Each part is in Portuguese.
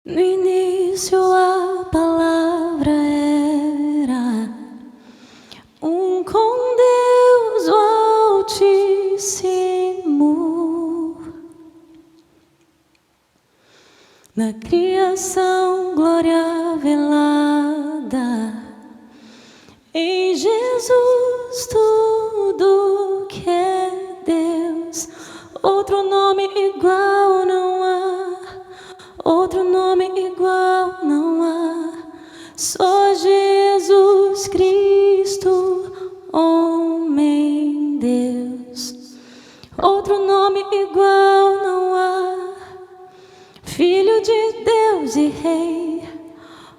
No início a palavra era com Deus o Altíssimo. Na criação glória velada, em Jesus tudo que é Deus. Outro nome igual não há, outro nome igual não há. Só Jesus Cristo, homem Deus. Outro nome igual não há. Filho de Deus e Rei.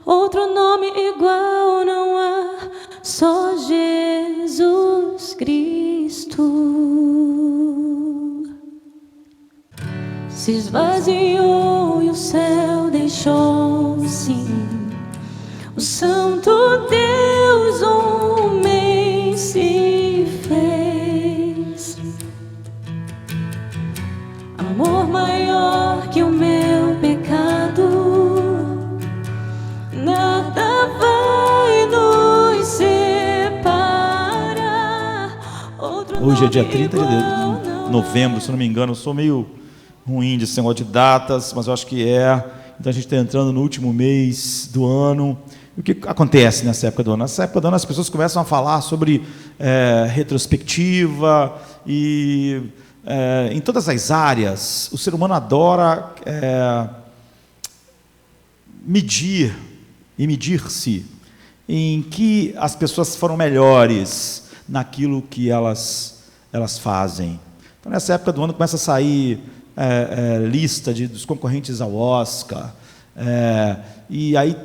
Outro nome igual não há. Só Jesus Cristo. Se esvaziou e o céu deixou, sim. O Santo Deus homem se fez. Amor maior que o meu pecado, nada vai nos separar. Hoje é dia 30 de novembro, se não me engano. Eu sou meio ruim desse negócio de datas, mas eu acho que é. Então a gente está entrando no último mês do ano. E o que acontece nessa época do ano? Nessa época do ano as pessoas começam a falar sobre retrospectiva e em todas as áreas. O ser humano adora medir e medir-se em que as pessoas foram melhores naquilo que elas fazem. Então nessa época do ano começa a sair lista dos concorrentes ao Oscar, e aí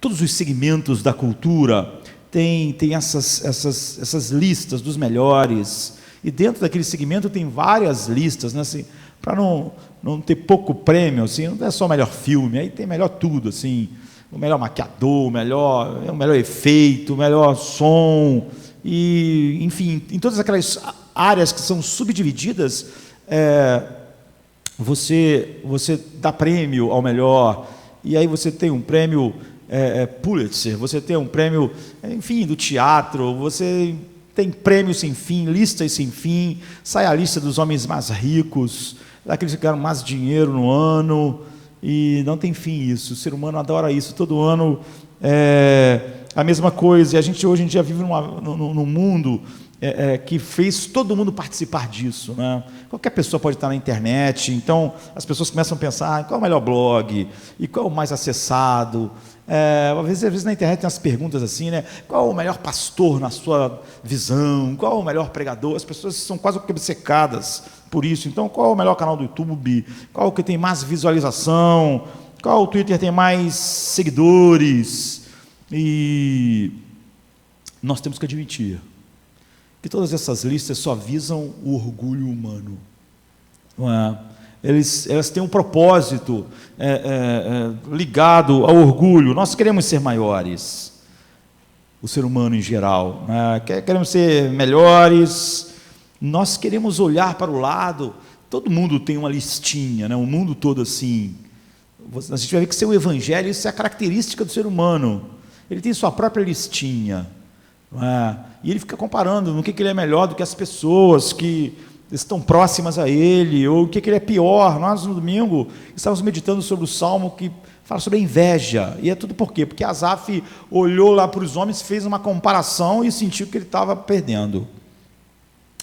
todos os segmentos da cultura tem essas listas dos melhores, e dentro daquele segmento tem várias listas, né, assim, para não ter pouco prêmio, assim, não é só o melhor filme, aí tem melhor tudo, assim, o melhor maquiador, o melhor efeito, o melhor som, e enfim, em todas aquelas áreas que são subdivididas, você dá prêmio ao melhor, e aí você tem um prêmio Pulitzer, você tem um prêmio, enfim, do teatro, você tem prêmios sem fim, listas sem fim, sai a lista dos homens mais ricos, daqueles que ganham mais dinheiro no ano, e não tem fim isso. O ser humano adora isso, todo ano a mesma coisa, e a gente hoje em dia vive num mundo que fez todo mundo participar disso, né? Qualquer pessoa pode estar na internet, então as pessoas começam a pensar qual é o melhor blog, e qual é o mais acessado. Às vezes na internet tem umas perguntas assim, né? Qual é o melhor pastor na sua visão? Qual é o melhor pregador? As pessoas são quase obcecadas por isso. Então, qual é o melhor canal do YouTube? Qual é o que tem mais visualização? Qual o Twitter tem mais seguidores? E nós temos que admitir que todas essas listas só visam o orgulho humano. Não é? Elas têm um propósito ligado ao orgulho. Nós queremos ser maiores, o ser humano em geral, né? Queremos ser melhores, nós queremos olhar para o lado. Todo mundo tem uma listinha, né? O mundo todo assim. A gente vai ver que ser o evangelho, isso é a característica do ser humano. Ele tem sua própria listinha. E ele fica comparando no que ele é melhor do que as pessoas que estão próximas a ele, ou o que ele é pior. Nós, no domingo, estávamos meditando sobre o Salmo que fala sobre a inveja, e é tudo por quê? Porque Asaf olhou lá para os homens, fez uma comparação e sentiu que ele estava perdendo.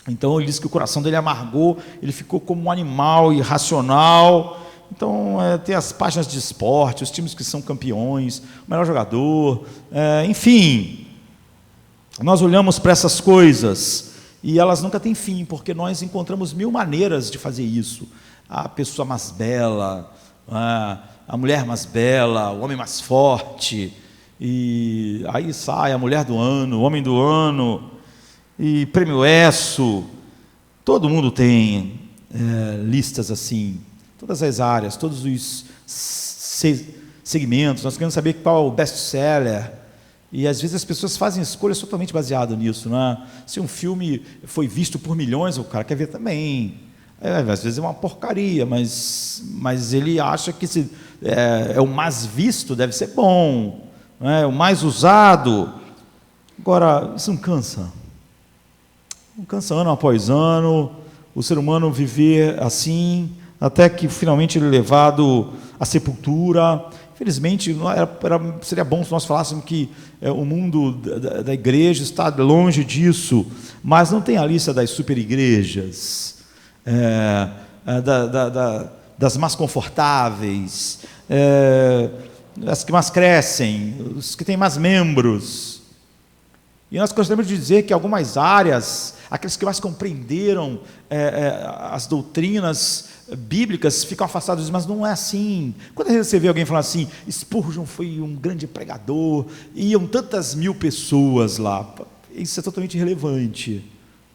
Então ele disse que o coração dele amargou, ele ficou como um animal irracional. Então tem as páginas de esporte, os times que são campeões, o melhor jogador, enfim. Nós olhamos para essas coisas e elas nunca têm fim, porque nós encontramos mil maneiras de fazer isso. A pessoa mais bela, a mulher mais bela, o homem mais forte, e aí sai a mulher do ano, o homem do ano, e prêmio ESSO. Todo mundo tem listas assim, todas as áreas, todos os segmentos. Nós queremos saber qual é o best-seller. E às vezes as pessoas fazem escolhas totalmente baseadas nisso, né? Se um filme foi visto por milhões, o cara quer ver também. Às vezes é uma porcaria, mas ele acha que se é o mais visto, deve ser bom, não é? O mais usado. Agora, isso não cansa. Não cansa ano após ano, o ser humano viver assim, até que finalmente ele é levado à sepultura. Infelizmente, seria bom se nós falássemos que o mundo da igreja está longe disso, mas não tem a lista das superigrejas, das mais confortáveis, as que mais crescem, os que têm mais membros. E nós gostaríamos de dizer que algumas áreas, aqueles que mais compreenderam as doutrinas bíblicas, ficam afastados, mas não é assim. Quando você vê alguém falar assim, Spurgeon foi um grande pregador, iam tantas mil pessoas lá, isso é totalmente irrelevante,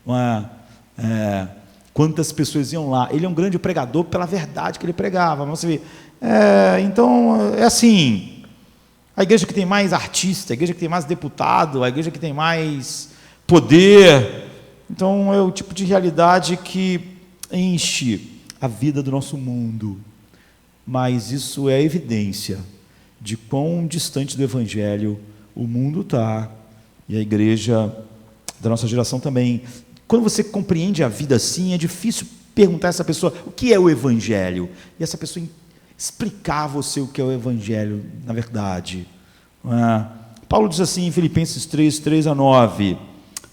não é? Quantas pessoas iam lá? Ele é um grande pregador pela verdade que ele pregava, mas você vê, então é assim. A igreja que tem mais artista, a igreja que tem mais deputado, a igreja que tem mais poder. Então, é o tipo de realidade que enche a vida do nosso mundo. Mas isso é evidência de quão distante do Evangelho o mundo está, e a igreja da nossa geração também. Quando você compreende a vida assim, é difícil perguntar a essa pessoa o que é o Evangelho. E essa pessoa explicar a você o que é o Evangelho, na verdade. Paulo diz assim em Filipenses 3:3-9,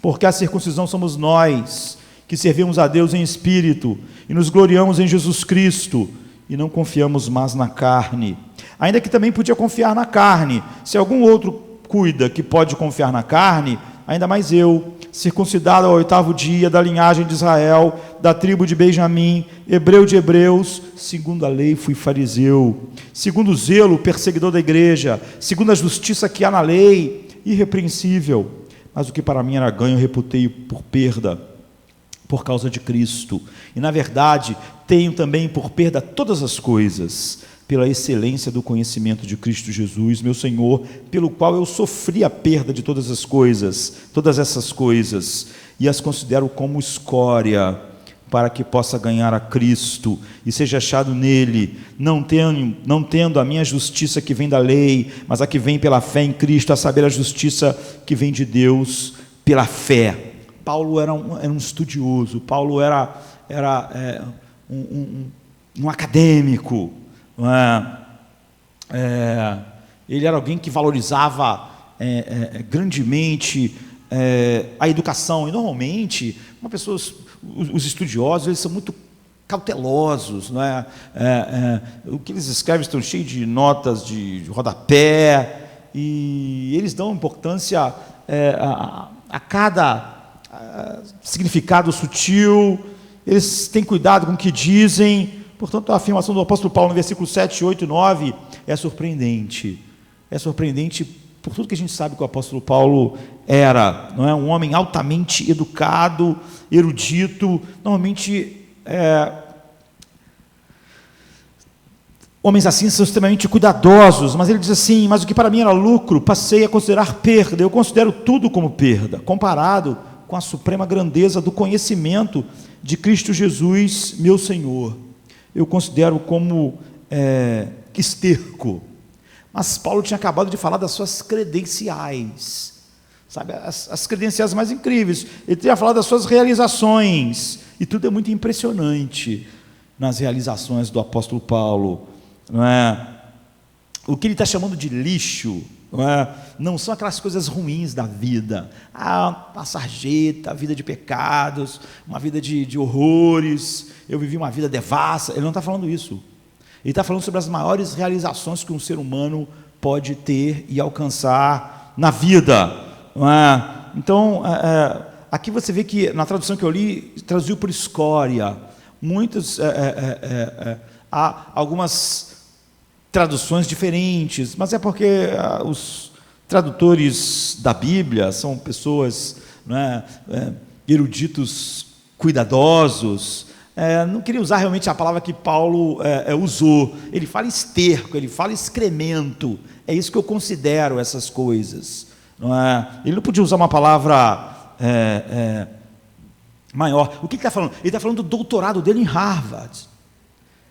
porque a circuncisão somos nós, que servimos a Deus em espírito, e nos gloriamos em Jesus Cristo, e não confiamos mais na carne, ainda que também podia confiar na carne. Se algum outro cuida que pode confiar na carne, ainda mais eu, circuncidado ao 8º dia, da linhagem de Israel, da tribo de Benjamim, hebreu de hebreus, segundo a lei fui fariseu, segundo o zelo, perseguidor da igreja, segundo a justiça que há na lei, irrepreensível, mas o que para mim era ganho, reputei por perda, por causa de Cristo, e na verdade, tenho também por perda todas as coisas, pela excelência do conhecimento de Cristo Jesus, meu Senhor, pelo qual eu sofri a perda de todas essas coisas, e as considero como escória, para que possa ganhar a Cristo, e seja achado nele, não tendo a minha justiça que vem da lei, mas a que vem pela fé em Cristo, a saber, a justiça que vem de Deus pela fé. Paulo era um estudioso, Paulo era um acadêmico, ele era alguém que valorizava grandemente a educação, e normalmente os estudiosos, eles são muito cautelosos, não é? O que eles escrevem estão cheios de notas de rodapé, e eles dão importância a cada significado sutil, eles têm cuidado com o que dizem. Portanto, a afirmação do apóstolo Paulo no versículo 7, 8 e 9 é surpreendente. É surpreendente por tudo que a gente sabe que o apóstolo Paulo era, não é? Um homem altamente educado, erudito, normalmente homens assim são extremamente cuidadosos, mas ele diz assim, mas o que para mim era lucro, passei a considerar perda, eu considero tudo como perda, comparado com a suprema grandeza do conhecimento de Cristo Jesus, meu Senhor. Eu considero como esterco. Mas Paulo tinha acabado de falar das suas credenciais, sabe, as credenciais mais incríveis. Ele tinha falado das suas realizações, e tudo é muito impressionante nas realizações do apóstolo Paulo, não é? O que ele está chamando de lixo, não são aquelas coisas ruins da vida, a sarjeta, a vida de pecados, uma vida de horrores, eu vivi uma vida devassa. Ele não está falando isso, ele está falando sobre as maiores realizações que um ser humano pode ter e alcançar na vida, não é? Então, aqui você vê que na tradução que eu li, traduziu por escória. Há algumas traduções diferentes, mas é porque os tradutores da Bíblia são pessoas, não é, eruditos, cuidadosos. Não queria usar realmente a palavra que Paulo usou. Ele fala esterco, ele fala excremento. É isso que eu considero essas coisas, não é? Ele não podia usar uma palavra maior. O que ele está falando? Ele está falando do doutorado dele em Harvard.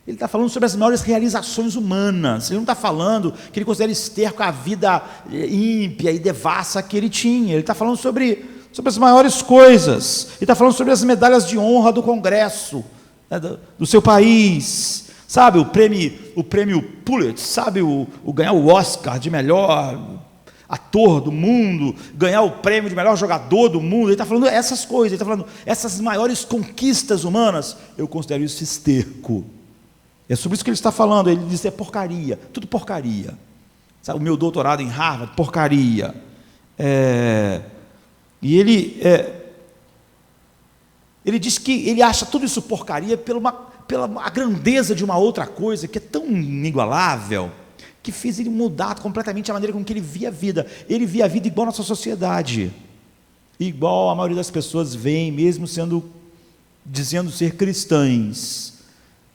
Ele está falando sobre as maiores realizações humanas. Ele não está falando que ele considera esterco a vida ímpia e devassa que ele tinha. Ele está falando sobre as maiores coisas. Ele está falando sobre as medalhas de honra do Congresso, né, do seu país. Sabe, o prêmio Pulitzer, sabe, ganhar o Oscar de melhor ator do mundo, ganhar o prêmio de melhor jogador do mundo. Ele está falando essas coisas, ele está falando essas maiores conquistas humanas. Eu considero isso esterco. É sobre isso que ele está falando. Ele diz: é porcaria, tudo porcaria. Sabe, o meu doutorado em Harvard, porcaria. E ele diz que ele acha tudo isso porcaria pela a grandeza de uma outra coisa que é tão inigualável, que fez ele mudar completamente a maneira com que ele via a vida. Ele via a vida igual a nossa sociedade, igual a maioria das pessoas veem, mesmo dizendo ser cristãs,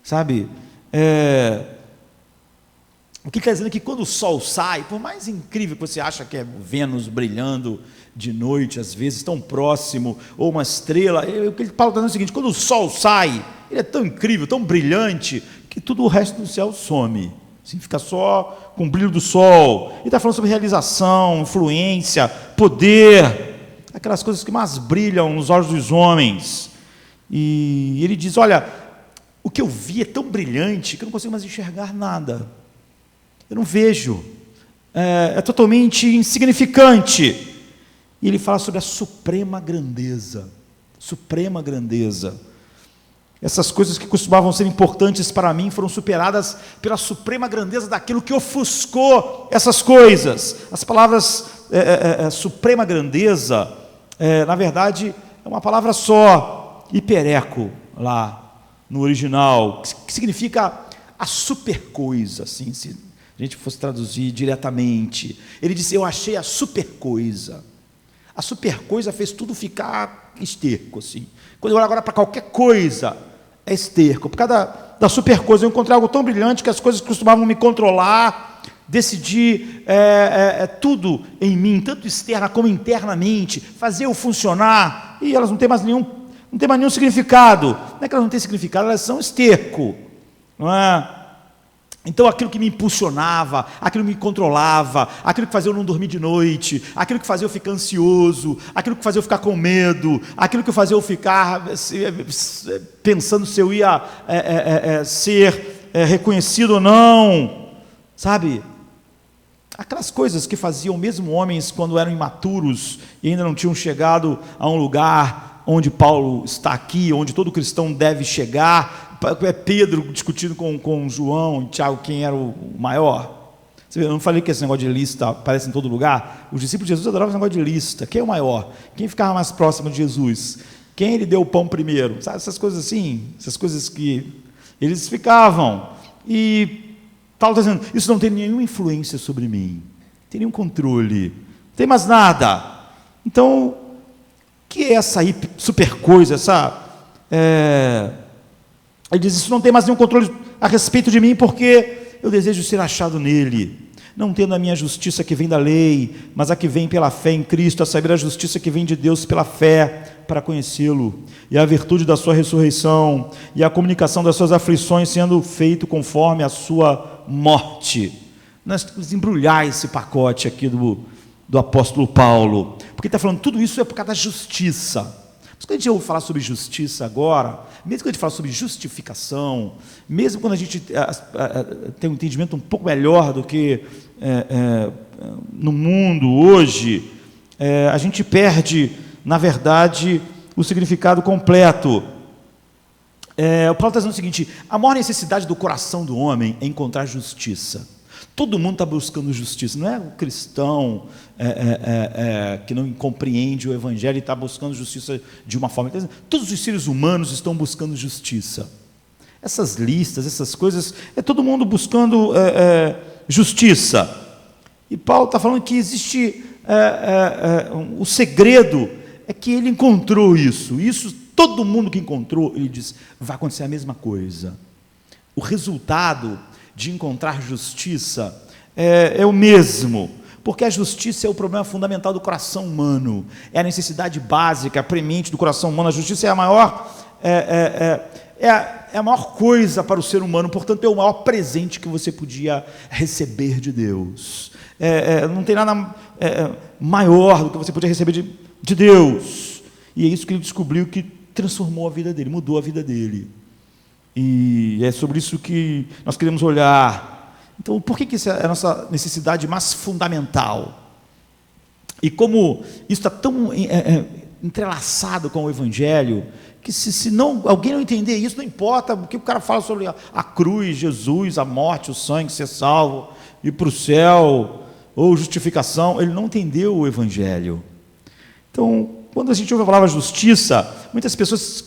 sabe? O que está dizendo é que quando o sol sai, por mais incrível que você acha que é Vênus brilhando de noite, às vezes tão próximo, ou uma estrela, o que Paulo está dizendo é o seguinte: quando o sol sai, ele é tão incrível, tão brilhante, que tudo o resto do céu some, assim, fica só com o brilho do sol. Ele está falando sobre realização, influência, poder, aquelas coisas que mais brilham nos olhos dos homens. E ele diz: olha, o que eu vi é tão brilhante que eu não consigo mais enxergar nada. Eu não vejo, é totalmente insignificante. E ele fala sobre a suprema grandeza. Suprema grandeza. Essas coisas que costumavam ser importantes para mim foram superadas pela suprema grandeza daquilo que ofuscou essas coisas. As palavras suprema grandeza, na verdade, é uma palavra só, hipereco, lá no original, que significa a super coisa, assim, se a gente fosse traduzir diretamente. Ele disse: eu achei a super coisa. A super coisa fez tudo ficar esterco, assim. Quando eu olho agora para qualquer coisa, é esterco. Por causa da super coisa, eu encontrei algo tão brilhante que as coisas que costumavam me controlar, decidir tudo em mim, tanto externa como internamente, fazer eu funcionar, e elas não têm mais nenhum significado. Não é que elas não têm significado, elas são esterco, não é? Então aquilo que me impulsionava, aquilo que me controlava, aquilo que fazia eu não dormir de noite, aquilo que fazia eu ficar ansioso, aquilo que fazia eu ficar com medo, aquilo que fazia eu ficar pensando se eu ia ser reconhecido ou não, sabe? Aquelas coisas que faziam mesmo homens quando eram imaturos e ainda não tinham chegado a um lugar onde Paulo está aqui, onde todo cristão deve chegar. É Pedro discutindo com João e Tiago quem era o maior. Você vê, eu não falei que esse negócio de lista aparece em todo lugar? Os discípulos de Jesus adoravam esse negócio de lista. Quem é o maior? Quem ficava mais próximo de Jesus? Quem ele deu o pão primeiro? Sabe, essas coisas assim, essas coisas que eles ficavam. E Paulo está dizendo: isso não tem nenhuma influência sobre mim, não tem nenhum controle, não tem mais nada. Então, o que é essa super coisa, ele diz: isso não tem mais nenhum controle a respeito de mim, porque eu desejo ser achado nele, não tendo a minha justiça que vem da lei, mas a que vem pela fé em Cristo, a saber, a justiça que vem de Deus pela fé, para conhecê-lo, e a virtude da sua ressurreição, e a comunicação das suas aflições, sendo feito conforme a sua morte. Nós temos que embrulhar esse pacote aqui do apóstolo Paulo, porque ele está falando tudo isso é por causa da justiça. Mas quando a gente ouve falar sobre justiça agora, mesmo quando a gente fala sobre justificação, mesmo quando a gente tem um entendimento um pouco melhor do que no mundo hoje, a gente perde, na verdade, o significado completo. O Paulo está dizendo o seguinte: a maior necessidade do coração do homem é encontrar justiça. Todo mundo está buscando justiça, não é o cristão que não compreende o evangelho e está buscando justiça de uma forma. Todos os seres humanos estão buscando justiça. Essas listas, essas coisas, é todo mundo buscando justiça. E Paulo está falando que existe o segredo é que ele encontrou isso. Isso todo mundo que encontrou, ele diz, vai acontecer a mesma coisa. O resultado de encontrar justiça é o mesmo, porque a justiça é o problema fundamental do coração humano, é a necessidade básica, premente do coração humano. A justiça é a maior, é a maior coisa para o ser humano, portanto, é o maior presente que você podia receber de Deus. Não tem nada maior do que você podia receber de Deus. E é isso que ele descobriu, que transformou a vida dele, mudou a vida dele. E é sobre isso que nós queremos olhar. Então, por que isso é a nossa necessidade mais fundamental? E como isso está tão entrelaçado com o Evangelho, que se alguém não entender isso, não importa o que o cara fala sobre a cruz, Jesus, a morte, o sangue, ser salvo, ir para o céu, ou justificação, ele não entendeu o Evangelho. Então, quando a gente ouve a palavra justiça, muitas pessoas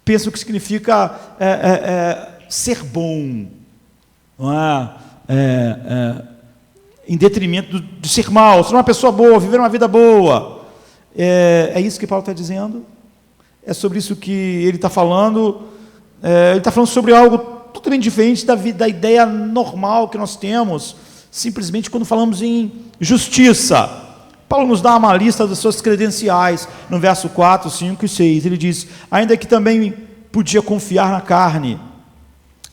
pensam que significa ser bom, não em detrimento de ser mal, ser uma pessoa boa, viver uma vida boa. É isso que Paulo está dizendo. É sobre isso que ele está falando. Ele está falando sobre algo totalmente diferente da ideia normal que nós temos, simplesmente quando falamos em justiça. Paulo nos dá uma lista das suas credenciais, no verso 4, 5 e 6. Ele diz: ainda que também podia confiar na carne,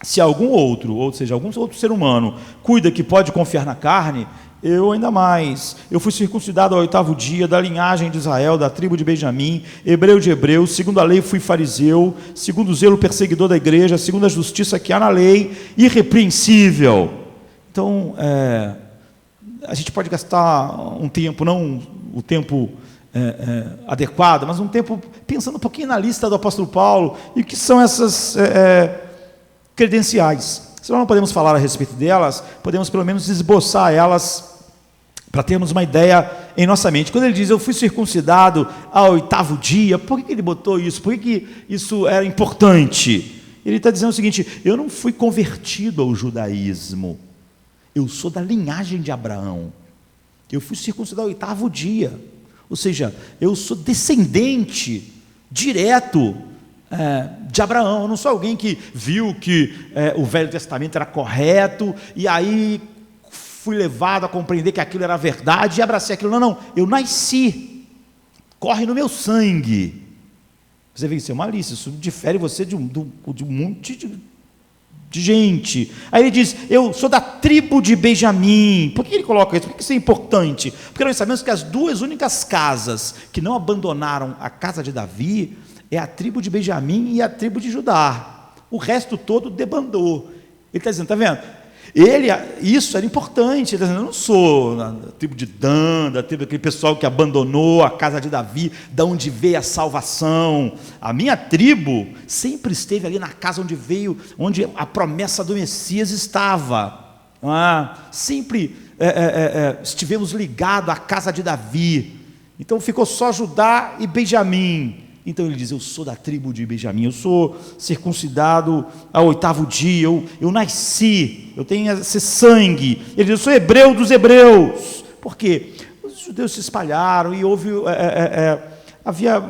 se algum outro, ou seja, algum outro ser humano, cuida que pode confiar na carne, eu ainda mais. Eu fui circuncidado ao 8º dia, da linhagem de Israel, da tribo de Benjamim, hebreu de hebreus, segundo a lei fui fariseu, segundo o zelo perseguidor da igreja, segundo a justiça que há na lei, irrepreensível. Então, a gente pode gastar um tempo, não o tempo adequado, mas um tempo pensando um pouquinho na lista do apóstolo Paulo, e o que são essas credenciais. Se nós não podemos falar a respeito delas, podemos pelo menos esboçar elas, para termos uma ideia em nossa mente. Quando ele diz, eu fui circuncidado ao 8º dia, por que ele botou isso? Por que isso era importante? Ele está dizendo o seguinte: eu não fui convertido ao judaísmo, eu sou da linhagem de Abraão, eu fui circuncidado ao 8º dia, ou seja, eu sou descendente direto de Abraão. Eu não sou alguém que viu que o Velho Testamento era correto, e aí fui levado a compreender que aquilo era verdade e abracei aquilo. Não, eu nasci, corre no meu sangue. Você vê que isso é uma lista, isso difere você de um monte de gente. Aí ele diz, eu sou da tribo de Benjamim. Por que ele coloca isso? Por que isso é importante? Porque nós sabemos que as duas únicas casas que não abandonaram a casa de Davi é a tribo de Benjamim e a tribo de Judá. O resto todo debandou. Ele está dizendo, está vendo? Isso era importante. Ele está dizendo, eu não sou da tribo de Dan, da tribo daquele pessoal que abandonou a casa de Davi, da onde veio a salvação. A minha tribo sempre esteve ali na casa onde a promessa do Messias estava. Sempre estivemos ligados à casa de Davi. Então ficou só Judá e Benjamim. Então ele diz, eu sou da tribo de Benjamim, eu sou circuncidado ao 8º dia, eu nasci, eu tenho esse sangue. Ele diz, eu sou hebreu dos hebreus. Por quê? Os judeus se espalharam e havia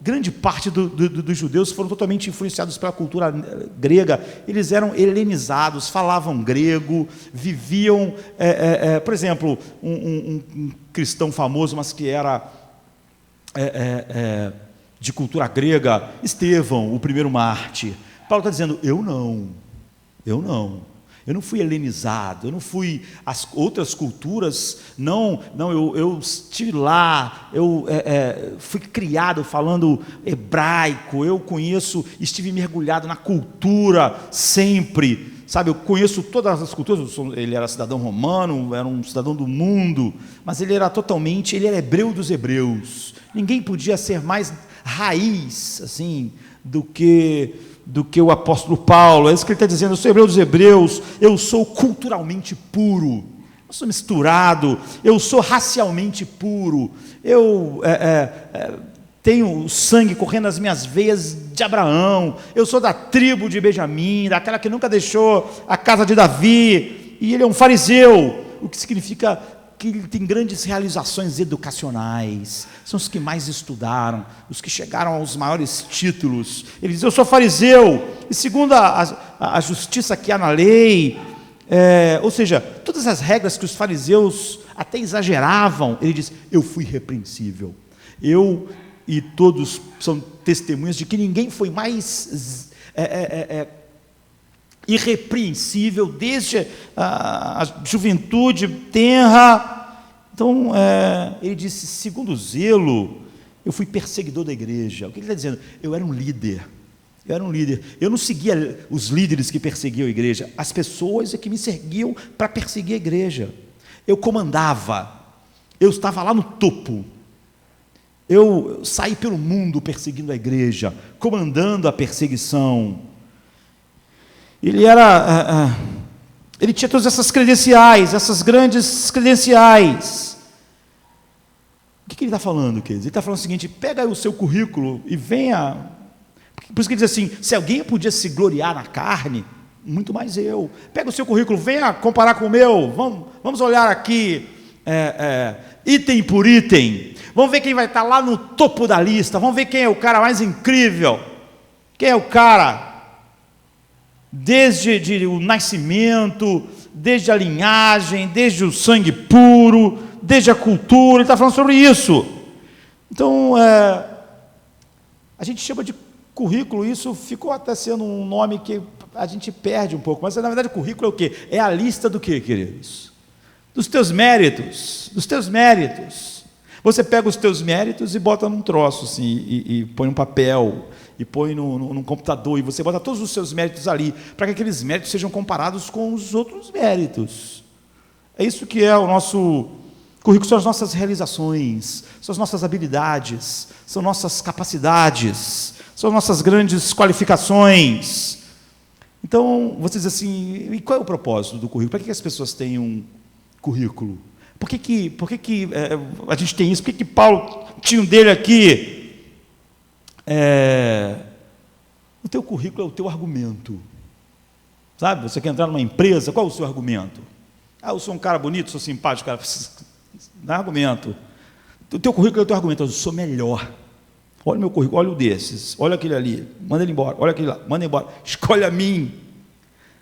grande parte dos judeus foram totalmente influenciados pela cultura grega. Eles eram helenizados, falavam grego, viviam, por exemplo, um cristão famoso, mas que era de cultura grega, Estevão, o primeiro Mártir. Paulo está dizendo, eu não fui helenizado, eu não fui as outras culturas, eu estive lá, eu fui criado falando hebraico, eu estive mergulhado na cultura sempre, sabe, eu conheço todas as culturas. Ele era cidadão romano, era um cidadão do mundo, mas ele era hebreu dos hebreus. Ninguém podia ser mais raiz, assim, do que o apóstolo Paulo. É isso que ele está dizendo, eu sou hebreu dos hebreus, eu sou culturalmente puro, eu sou misturado, eu sou racialmente puro, eu tenho o sangue correndo nas minhas veias de Abraão, eu sou da tribo de Benjamim, daquela que nunca deixou a casa de Davi, e ele é um fariseu, o que significa que ele tem grandes realizações educacionais, são os que mais estudaram, os que chegaram aos maiores títulos. Ele diz, eu sou fariseu, e segundo a justiça que há na lei, ou seja, todas as regras que os fariseus até exageravam, ele diz, eu fui irrepreensível. E todos são testemunhas de que ninguém foi mais irrepreensível desde a juventude tenra. Então, ele disse, segundo o zelo, eu fui perseguidor da igreja. O que ele está dizendo? Eu era um líder. Eu não seguia os líderes que perseguiam a igreja, as pessoas que me seguiam para perseguir a igreja. Eu comandava, eu estava lá no topo. Eu saí pelo mundo perseguindo a igreja, comandando a perseguição. Ele tinha todas essas credenciais, essas grandes credenciais. O que ele está falando, queridos? Ele está falando o seguinte: pega aí o seu currículo e venha. Por isso que ele diz assim: se alguém podia se gloriar na carne, muito mais eu. Pega o seu currículo, venha comparar com o meu. Vamos olhar aqui, item por item. Vamos ver quem vai estar lá no topo da lista. Vamos ver quem é o cara mais incrível. Quem é o cara, desde o nascimento, desde a linhagem, desde o sangue puro, desde a cultura. Ele está falando sobre isso. Então, a gente chama de currículo, isso ficou até sendo um nome que a gente perde um pouco, mas na verdade currículo é o quê? É a lista do quê, queridos? Dos teus méritos, Você pega os teus méritos e bota num troço assim, e põe num papel, e põe num computador, e você bota todos os seus méritos ali, para que aqueles méritos sejam comparados com os outros méritos. É isso que é o nosso currículo, são as nossas realizações, são as nossas habilidades, são nossas capacidades, são nossas grandes qualificações. Então, você diz assim, e qual é o propósito do currículo? Para que as pessoas têm um currículo? Por que a gente tem isso? Por que Paulo tinha um dele aqui? O teu currículo é o teu argumento. Sabe, você quer entrar numa empresa, qual é o seu argumento? Eu sou um cara bonito, sou simpático, cara. Dá argumento. O teu currículo é o teu argumento. Eu sou melhor. Olha o meu currículo, olha o desses, olha aquele ali, manda ele embora, olha aquele lá, manda ele embora, escolhe a mim.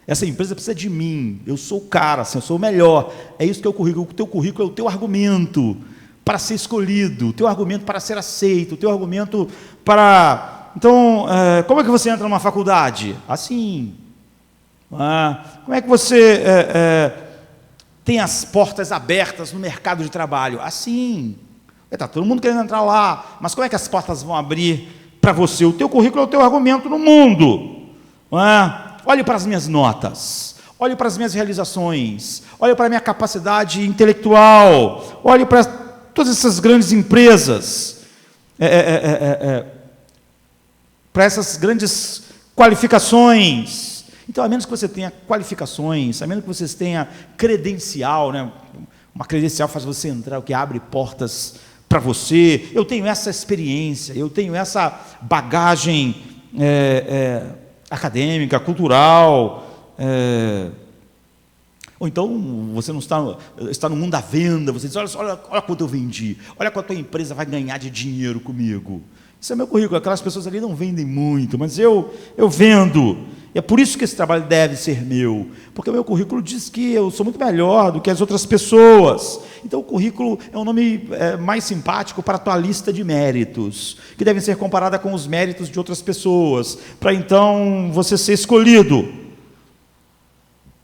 Essa empresa precisa de mim, eu sou o cara, assim, eu sou o melhor. É isso que é o currículo. O teu currículo é o teu argumento para ser escolhido, o teu argumento para ser aceito, o teu argumento para... Então, como é que você entra numa faculdade? Assim. Como é que você tem as portas abertas no mercado de trabalho? Assim. Está todo mundo querendo entrar lá, mas como é que as portas vão abrir para você? O teu currículo é o teu argumento no mundo. Olhe para as minhas notas, olhe para as minhas realizações, olhe para a minha capacidade intelectual, olhe para todas essas grandes empresas, para essas grandes qualificações. Então, a menos que você tenha qualificações, a menos que você tenha credencial, né? Uma credencial faz você entrar, o que abre portas para você. Eu tenho essa experiência, eu tenho essa bagagem acadêmica, cultural. Ou então você não está no mundo da venda, você diz, olha quanto eu vendi, olha quanto a tua empresa vai ganhar de dinheiro comigo. Isso é meu currículo. Aquelas pessoas ali não vendem muito, mas eu vendo. E é por isso que esse trabalho deve ser meu, porque o meu currículo diz que eu sou muito melhor do que as outras pessoas. Então o currículo é um nome mais simpático para a tua lista de méritos, que devem ser comparada com os méritos de outras pessoas, para então você ser escolhido.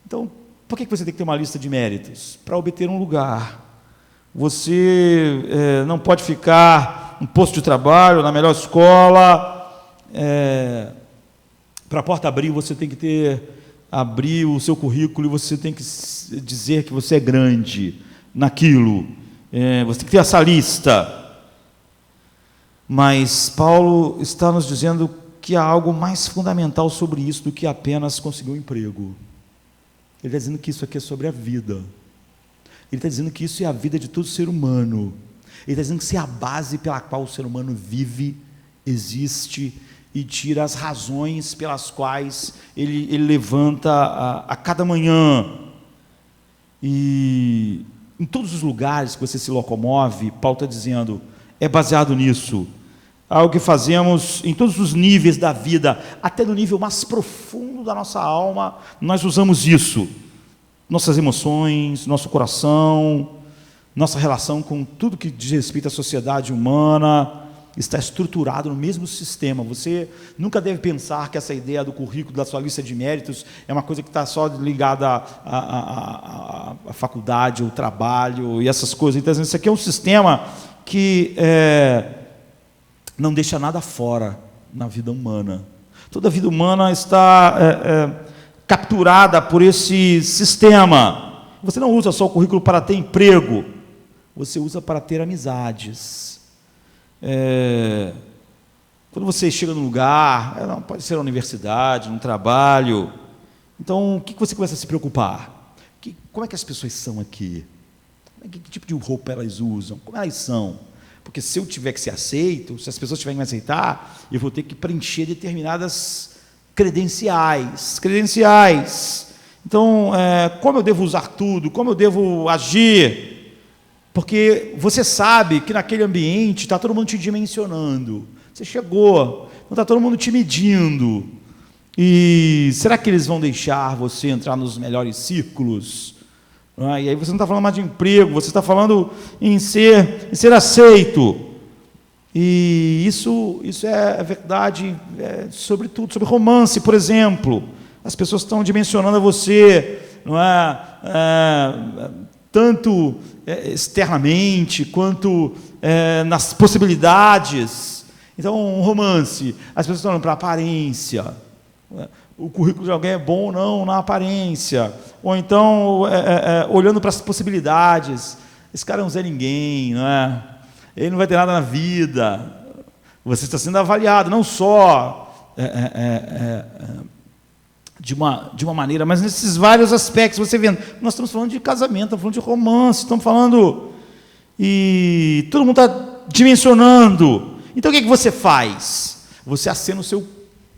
Então, por que você tem que ter uma lista de méritos? Para obter um lugar. Você não pode ficar no posto de trabalho, na melhor escola. Para a porta abrir, você tem que abrir o seu currículo e você tem que dizer que você é grande naquilo. Você tem que ter essa lista. Mas Paulo está nos dizendo que há algo mais fundamental sobre isso do que apenas conseguir um emprego. Ele está dizendo que isso aqui é sobre a vida. Ele está dizendo que isso é a vida de todo ser humano. Ele está dizendo que isso é a base pela qual o ser humano vive, existe e tira as razões pelas quais ele levanta a cada manhã. E em todos os lugares que você se locomove, Paulo está dizendo, é baseado nisso. Algo que fazemos em todos os níveis da vida, até no nível mais profundo da nossa alma, nós usamos isso. Nossas emoções, nosso coração, nossa relação com tudo que diz respeito à sociedade humana, está estruturado no mesmo sistema. Você nunca deve pensar que essa ideia do currículo, da sua lista de méritos, é uma coisa que está só ligada à faculdade, ao trabalho e essas coisas. Então, isso aqui é um sistema que não deixa nada fora na vida humana. Toda a vida humana está capturada por esse sistema. Você não usa só o currículo para ter emprego, você usa para ter amizades. Quando você chega num lugar, pode ser na universidade, no trabalho, então o que você começa a se preocupar? Como é que as pessoas são aqui? Que tipo de roupa elas usam? Como elas são? Porque se eu tiver que ser aceito, se as pessoas tiverem que me aceitar, eu vou ter que preencher determinadas credenciais. Então, como eu devo usar tudo? Como eu devo agir? Porque você sabe que naquele ambiente está todo mundo te dimensionando. Você chegou, não está todo mundo te medindo. E será que eles vão deixar você entrar nos melhores círculos? E aí você não está falando mais de emprego, você está falando em ser aceito. E isso é verdade sobre tudo, sobre romance, por exemplo. As pessoas estão dimensionando a você, não é? Tanto externamente, quanto nas possibilidades. Então, um romance, as pessoas estão olhando para a aparência. O currículo de alguém é bom ou não na aparência. Ou então, olhando para as possibilidades. Esse cara é um Zé Ninguém, não é? Ele não vai ter nada na vida. Você está sendo avaliado, não só de uma maneira, mas nesses vários aspectos. Você vendo, nós estamos falando de casamento, estamos falando de romance, estamos falando... E todo mundo está dimensionando. Então, o que você faz? Você acena o seu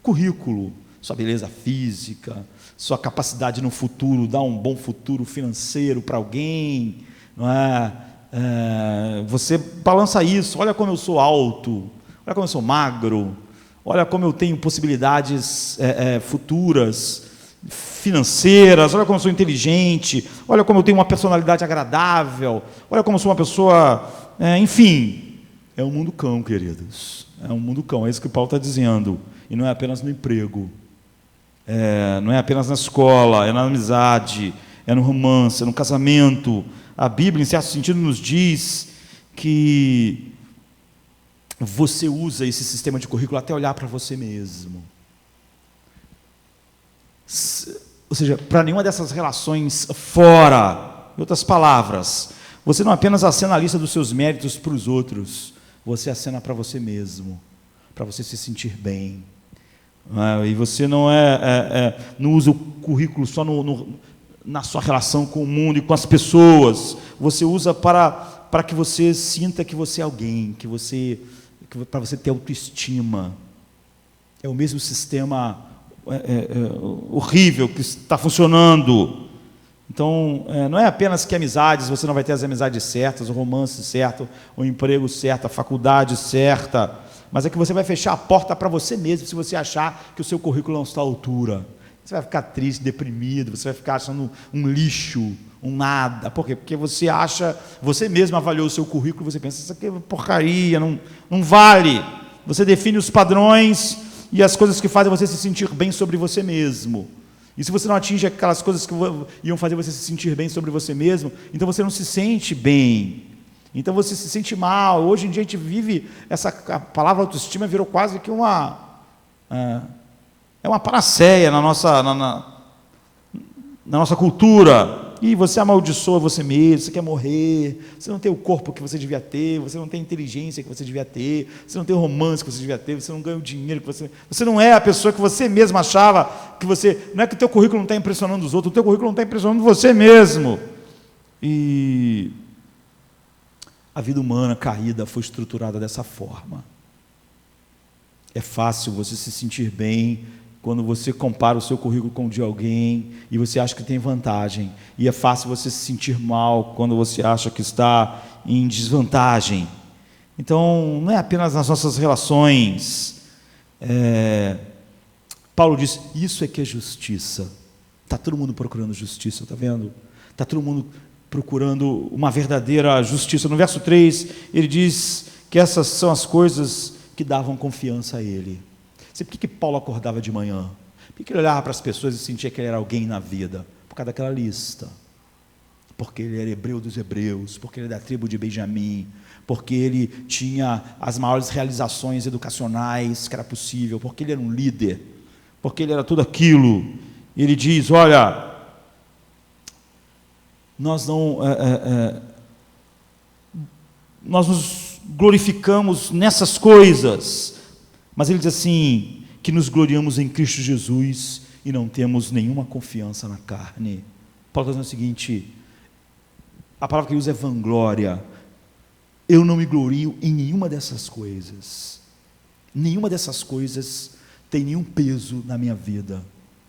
currículo, sua beleza física, sua capacidade no futuro, dar um bom futuro financeiro para alguém, não é? Você balança isso, olha como eu sou alto, olha como eu sou magro, olha como eu tenho possibilidades futuras, financeiras, olha como eu sou inteligente, olha como eu tenho uma personalidade agradável, olha como eu sou uma pessoa... enfim, é um mundo cão, queridos, é um mundo cão, é isso que Paulo está dizendo, e não é apenas no emprego, não é apenas na escola, é na amizade, é no romance, é no casamento. A Bíblia, em certo sentido, nos diz que você usa esse sistema de currículo até olhar para você mesmo. Ou seja, para nenhuma dessas relações fora. Em outras palavras, você não apenas acena a lista dos seus méritos para os outros, você acena para você mesmo, para você se sentir bem. E você não usa o currículo só na sua relação com o mundo e com as pessoas. Você usa para que você sinta que você é alguém, para você ter autoestima. É o mesmo sistema horrível que está funcionando. Então, não é apenas que amizades, você não vai ter as amizades certas, o romance certo, o emprego certo, a faculdade certa, mas é que você vai fechar a porta para você mesmo se você achar que o seu currículo não está à altura. Você vai ficar triste, deprimido, você vai ficar achando um lixo, um nada. Por quê? Porque você acha, você mesmo avaliou o seu currículo, você pensa, isso aqui é porcaria, não vale. Você define os padrões e as coisas que fazem você se sentir bem sobre você mesmo. E se você não atinge aquelas coisas que iam fazer você se sentir bem sobre você mesmo, então você não se sente bem. Então você se sente mal. Hoje em dia a gente vive, a palavra autoestima virou quase que uma panaceia na nossa cultura. E você amaldiçoa você mesmo, você quer morrer, você não tem o corpo que você devia ter, você não tem a inteligência que você devia ter, você não tem o romance que você devia ter, você não ganha o dinheiro que você não é a pessoa que você mesmo achava que você... Não é que o teu currículo não está impressionando os outros, o teu currículo não está impressionando você mesmo. E a vida humana caída foi estruturada dessa forma. É fácil você se sentir bem quando você compara o seu currículo com o de alguém e você acha que tem vantagem. E é fácil você se sentir mal quando você acha que está em desvantagem. Então, não é apenas nas nossas relações. Paulo diz, isso é que é justiça. Está todo mundo procurando justiça, está vendo? Está todo mundo procurando uma verdadeira justiça. No verso 3, ele diz que essas são as coisas que davam confiança a ele. Por que Paulo acordava de manhã? Por que ele olhava para as pessoas e sentia que ele era alguém na vida? Por causa daquela lista. Porque ele era hebreu dos hebreus, porque ele era da tribo de Benjamim, porque ele tinha as maiores realizações educacionais que era possível, porque ele era um líder, porque ele era tudo aquilo. E ele diz, olha, nós nos glorificamos nessas coisas, mas ele diz assim, que nos gloriamos em Cristo Jesus e não temos nenhuma confiança na carne. Paulo está dizendo o seguinte, a palavra que ele usa é vanglória. Eu não me glorio em nenhuma dessas coisas. Nenhuma dessas coisas tem nenhum peso na minha vida.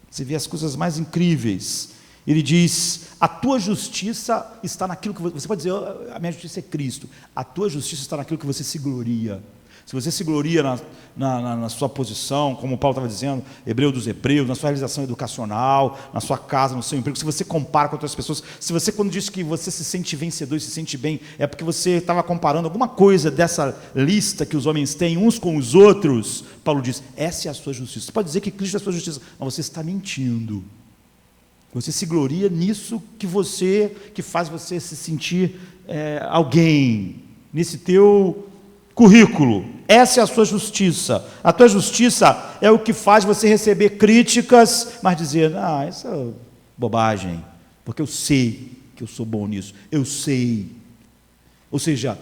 Você vê as coisas mais incríveis. Ele diz, a tua justiça está naquilo que você pode dizer, a minha justiça é Cristo. A tua justiça está naquilo que você se gloria. Se você se gloria na sua posição, como o Paulo estava dizendo, hebreu dos hebreus, na sua realização educacional, na sua casa, no seu emprego, se você compara com outras pessoas, se você, quando diz que você se sente vencedor e se sente bem, é porque você estava comparando alguma coisa dessa lista que os homens têm uns com os outros, Paulo diz, essa é a sua justiça. Você pode dizer que Cristo é a sua justiça, mas você está mentindo. Você se gloria nisso que faz você se sentir alguém, nesse teu currículo. Essa é a sua justiça. A tua justiça é o que faz você receber críticas, mas dizer, isso é bobagem, porque eu sei que eu sou bom nisso, eu sei. Ou seja,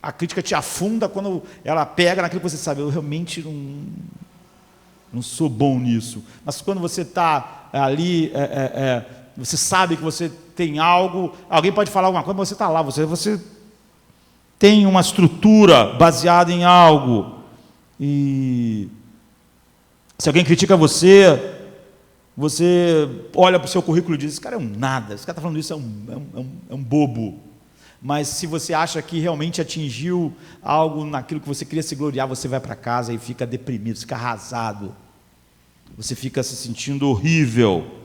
a crítica te afunda quando ela pega naquilo que você sabe, eu realmente não sou bom nisso. Mas quando você está ali, você sabe que você tem algo, alguém pode falar alguma coisa, mas você está lá, você tem uma estrutura baseada em algo, e se alguém critica você olha para o seu currículo e diz, esse cara é um nada, esse cara está falando isso, é um bobo. Mas se você acha que realmente atingiu algo naquilo que você queria se gloriar, você vai para casa e fica deprimido, fica arrasado, você fica se sentindo horrível.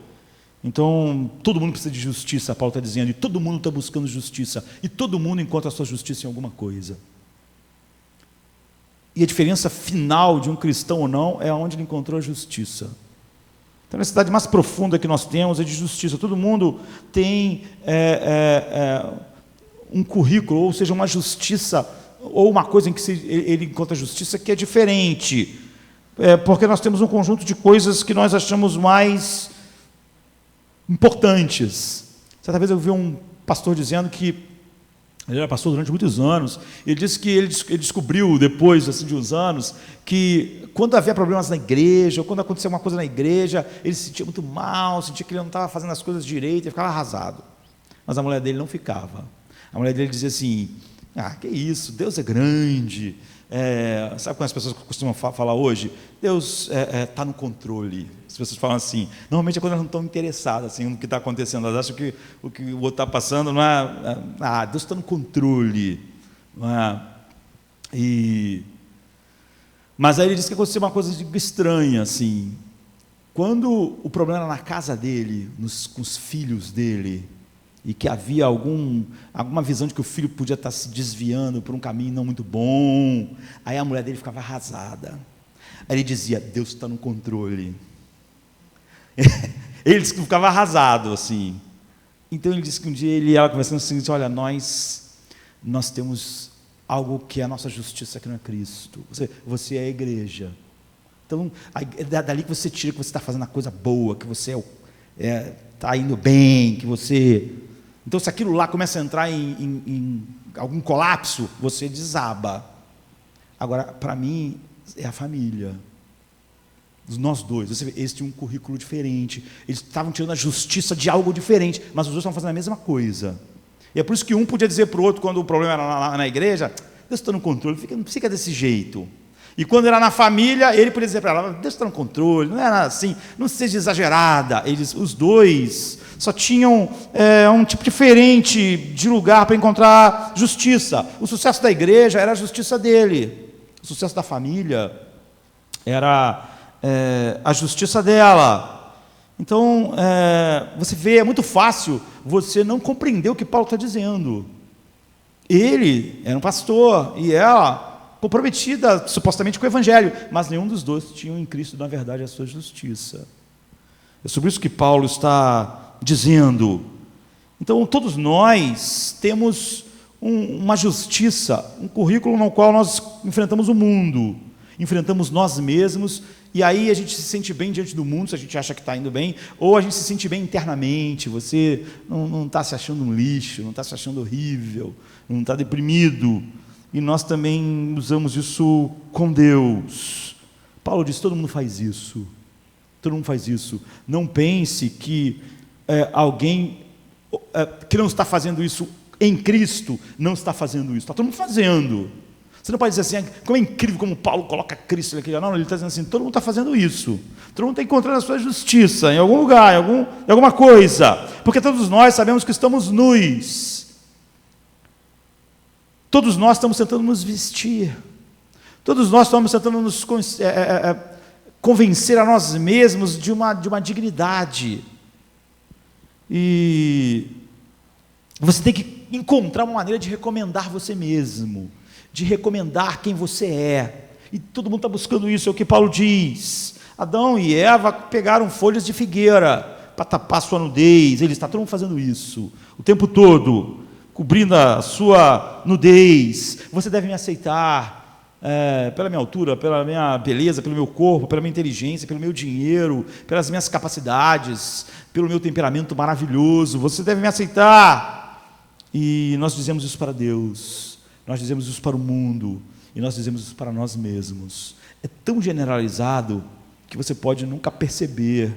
Então, todo mundo precisa de justiça, Paulo está dizendo, e todo mundo está buscando justiça, e todo mundo encontra a sua justiça em alguma coisa. E a diferença final de um cristão ou não é onde ele encontrou a justiça. Então, a necessidade mais profunda que nós temos é de justiça. Todo mundo tem um currículo, ou seja, uma justiça, ou uma coisa em que ele encontra justiça que é diferente, porque nós temos um conjunto de coisas que nós achamos mais importantes. Certa vez eu vi um pastor dizendo que ele era pastor durante muitos anos. Ele disse que ele descobriu depois assim, de uns anos que quando havia problemas na igreja, ou quando acontecia alguma coisa na igreja, ele se sentia muito mal, sentia que ele não estava fazendo as coisas direito, ele ficava arrasado. Mas a mulher dele não ficava. A mulher dele dizia assim, que isso, Deus é grande. Sabe como as pessoas costumam falar hoje? Deus está no controle. As pessoas falam assim, normalmente é quando elas não estão interessadas assim, no que está acontecendo, elas acham que o outro está passando não é, Deus está no controle, não é? Mas aí ele disse que aconteceu uma coisa estranha, assim, quando o problema era na casa dele, com os filhos dele, e que havia alguma visão de que o filho podia estar se desviando por um caminho não muito bom, aí a mulher dele ficava arrasada. Aí ele dizia, Deus está no controle. Ele disse que ficava arrasado, assim. Então ele disse que um dia ele e ela conversando assim, disse, olha, nós temos algo que é a nossa justiça, que não é Cristo. Você é a igreja. Então, é dali que você tira que você está fazendo a coisa boa, que você está indo bem, que você... Então, se aquilo lá começa a entrar em algum colapso, você desaba. Agora, para mim, é a família. Nós dois, você vê, eles tinham um currículo diferente, eles estavam tirando a justiça de algo diferente, mas os dois estavam fazendo a mesma coisa. E é por isso que um podia dizer para o outro, quando o problema era na igreja, Deus está no controle, não fica desse jeito. E quando era na família, ele podia dizer para ela, Deus está no controle, não era assim, não seja exagerada. Os dois só tinham um tipo diferente de lugar para encontrar justiça. O sucesso da igreja era a justiça dele, o sucesso da família era a justiça dela. Então, você vê, é muito fácil você não compreender o que Paulo está dizendo. Ele era um pastor, e ela comprometida supostamente com o Evangelho, mas nenhum dos dois tinham em Cristo, na verdade, a sua justiça. É sobre isso que Paulo está dizendo. Então, todos nós temos uma justiça, um currículo no qual nós enfrentamos o mundo, enfrentamos nós mesmos, e aí a gente se sente bem diante do mundo, se a gente acha que está indo bem, ou a gente se sente bem internamente, você não está se achando um lixo, não está se achando horrível, não está deprimido, e nós também usamos isso com Deus. Paulo diz, todo mundo faz isso, todo mundo faz isso. Não pense que alguém que não está fazendo isso em Cristo não está fazendo isso, está todo mundo fazendo. Você não pode dizer assim, como é incrível como Paulo coloca Cristo aqui. Não, ele está dizendo assim, todo mundo está fazendo isso, todo mundo está encontrando a sua justiça em algum lugar, em alguma coisa, porque todos nós sabemos que estamos nus, todos nós estamos tentando nos vestir, todos nós estamos tentando nos convencer a nós mesmos de uma dignidade, e você tem que encontrar uma maneira de recomendar você mesmo, de recomendar quem você é, e todo mundo está buscando isso, é o que Paulo diz. Adão e Eva pegaram folhas de figueira para tapar sua nudez, eles estão todo mundo fazendo isso, o tempo todo, cobrindo a sua nudez. Você deve me aceitar, pela minha altura, pela minha beleza, pelo meu corpo, pela minha inteligência, pelo meu dinheiro, pelas minhas capacidades, pelo meu temperamento maravilhoso, você deve me aceitar. E nós dizemos isso para Deus, nós dizemos isso para o mundo, e nós dizemos isso para nós mesmos. É tão generalizado que você pode nunca perceber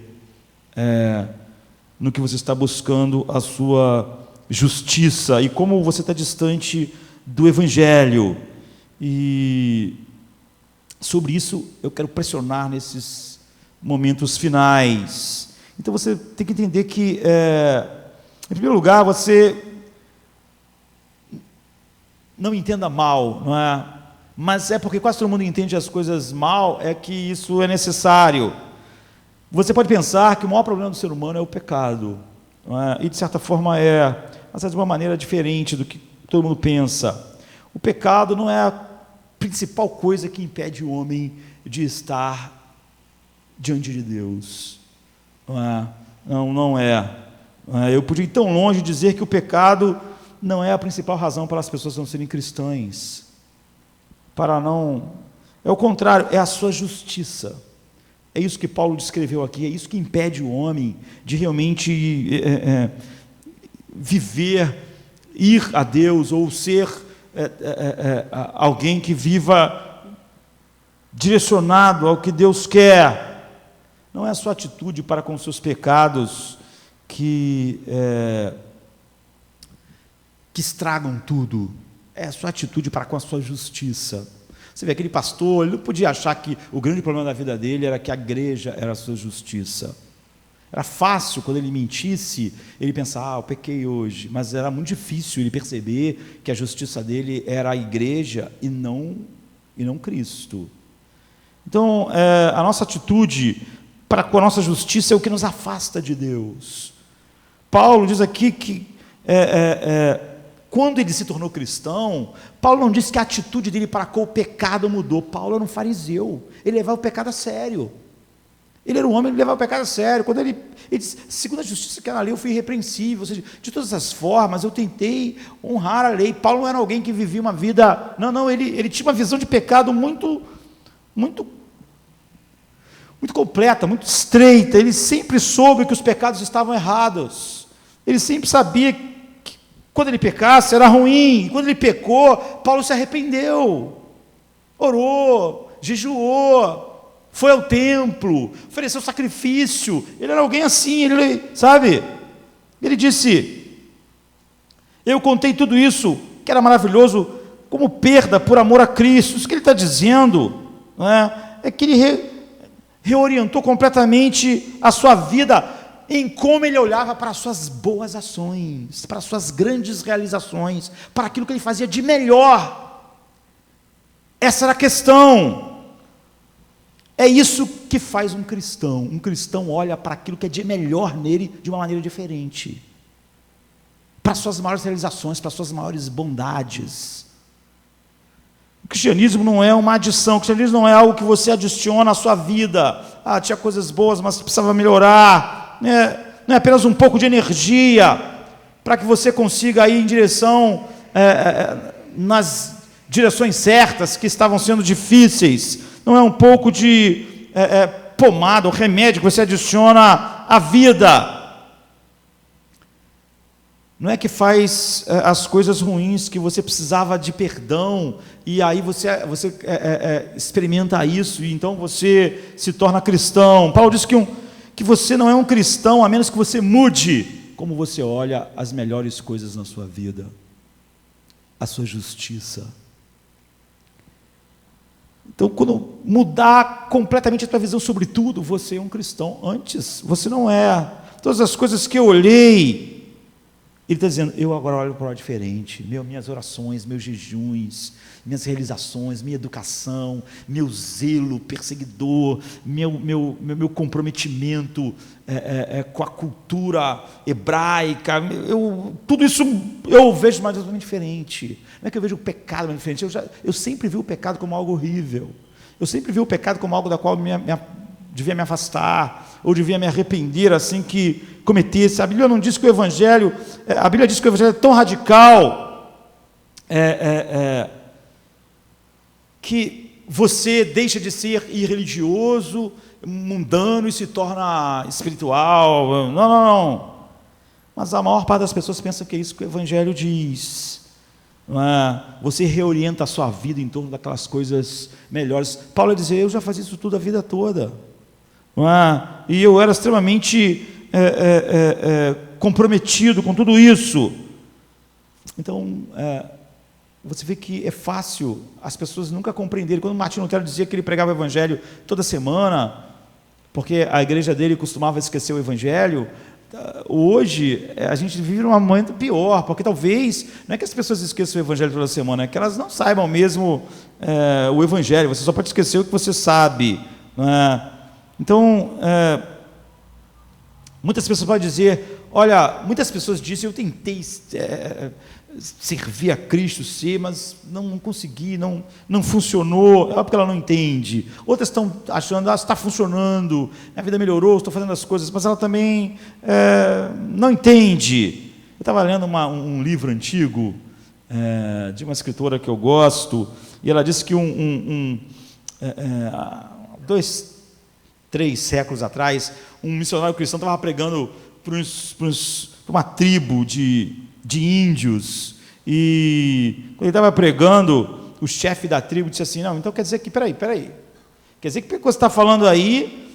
no que você está buscando a sua justiça, e como você está distante do Evangelho. E sobre isso eu quero pressionar nesses momentos finais. Então você tem que entender que, em primeiro lugar, você não entenda mal, não é? Mas é porque quase todo mundo entende as coisas mal, é que isso é necessário. Você pode pensar que o maior problema do ser humano é o pecado, não é? E de certa forma mas é de uma maneira diferente do que todo mundo pensa. O pecado não é a principal coisa que impede o homem de estar diante de Deus, não é? Não é. Eu podia ir tão longe de dizer que o pecado não é a principal razão para as pessoas não serem cristãs, é o contrário, é a sua justiça. É isso que Paulo descreveu aqui, é isso que impede o homem de realmente viver, ir a Deus, ou ser alguém que viva direcionado ao que Deus quer. Não é a sua atitude para com os seus pecados que estragam tudo, é a sua atitude para com a sua justiça. Você vê, aquele pastor, ele não podia achar que o grande problema da vida dele era que a igreja era a sua justiça. Era fácil, quando ele mentisse, ele pensar, eu pequei hoje, mas era muito difícil ele perceber que a justiça dele era a igreja e não Cristo. Então, a nossa atitude para com a nossa justiça é o que nos afasta de Deus. Paulo diz aqui que quando ele se tornou cristão, Paulo não disse que a atitude dele para com o pecado mudou. Paulo era um fariseu, ele levava o pecado a sério. Ele era um homem, ele levava o pecado a sério. Quando ele disse, segundo a justiça que era na lei, eu fui irrepreensível, ou seja, de todas as formas, eu tentei honrar a lei. Paulo não era alguém que vivia uma vida, ele tinha uma visão de pecado muito completa, muito estreita. Ele sempre soube que os pecados estavam errados, ele sempre sabia que quando ele pecasse era ruim, e quando ele pecou, Paulo se arrependeu, orou, jejuou, foi ao templo, ofereceu sacrifício. Ele era alguém assim, ele disse, eu contei tudo isso, que era maravilhoso, como perda por amor a Cristo. Isso que ele está dizendo, é que ele reorientou completamente a sua vida, em como ele olhava para as suas boas ações, para as suas grandes realizações, para aquilo que ele fazia de melhor. Essa era a questão. É isso que faz um cristão. Um cristão olha para aquilo que é de melhor nele de uma maneira diferente, para as suas maiores realizações, para as suas maiores bondades. O cristianismo não é uma adição, o cristianismo não é algo que você adiciona à sua vida. Ah, tinha coisas boas, mas precisava melhorar. Não é apenas um pouco de energia para que você consiga ir em direção, nas direções certas que estavam sendo difíceis. Não é um pouco de pomada ou remédio que você adiciona à vida. Não é que faz as coisas ruins, que você precisava de perdão, e aí você experimenta isso, e então você se torna cristão. Paulo diz que você não é um cristão, a menos que você mude como você olha as melhores coisas na sua vida, a sua justiça. Então, quando mudar completamente a tua visão sobre tudo, você é um cristão. Antes, você não é. Todas as coisas que eu olhei, ele está dizendo, eu agora olho para o lado diferente. Minhas orações, meus jejuns, minhas realizações, minha educação, meu zelo perseguidor, meu comprometimento com a cultura hebraica, tudo isso eu vejo mais ou menos diferente. Não é que eu vejo o pecado mais diferente, eu sempre vi o pecado como algo horrível. Eu sempre vi o pecado como algo da qual devia me afastar, ou devia me arrepender assim que cometesse. A Bíblia não diz que o Evangelho, a Bíblia diz que o Evangelho é tão radical, que você deixa de ser irreligioso, mundano e se torna espiritual. Não. Mas a maior parte das pessoas pensa que é isso que o Evangelho diz. Não é? Você reorienta a sua vida em torno daquelas coisas melhores. Paulo ia dizer, eu já fazia isso tudo a vida toda. Não é? E eu era extremamente comprometido com tudo isso. Então, você vê que é fácil as pessoas nunca compreenderem. Quando Martinho Lutero dizia que ele pregava o Evangelho toda semana, porque a igreja dele costumava esquecer o Evangelho, hoje a gente vive num momento pior, porque talvez, não é que as pessoas esqueçam o Evangelho toda semana, é que elas não saibam mesmo o Evangelho. Você só pode esquecer o que você sabe, não é? Então, muitas pessoas podem dizer, olha, muitas pessoas dizem, eu tentei servir a Cristo, sim, mas não consegui, não funcionou, é porque ela não entende. Outras estão achando, está funcionando, minha vida melhorou, estou fazendo as coisas, mas ela também não entende. Eu estava lendo um livro antigo, de uma escritora que eu gosto, e ela disse que 3 séculos atrás, um missionário cristão estava pregando para uma tribo de índios, e quando ele estava pregando, o chefe da tribo disse assim, não, então quer dizer que, peraí, quer dizer que o que você está falando aí,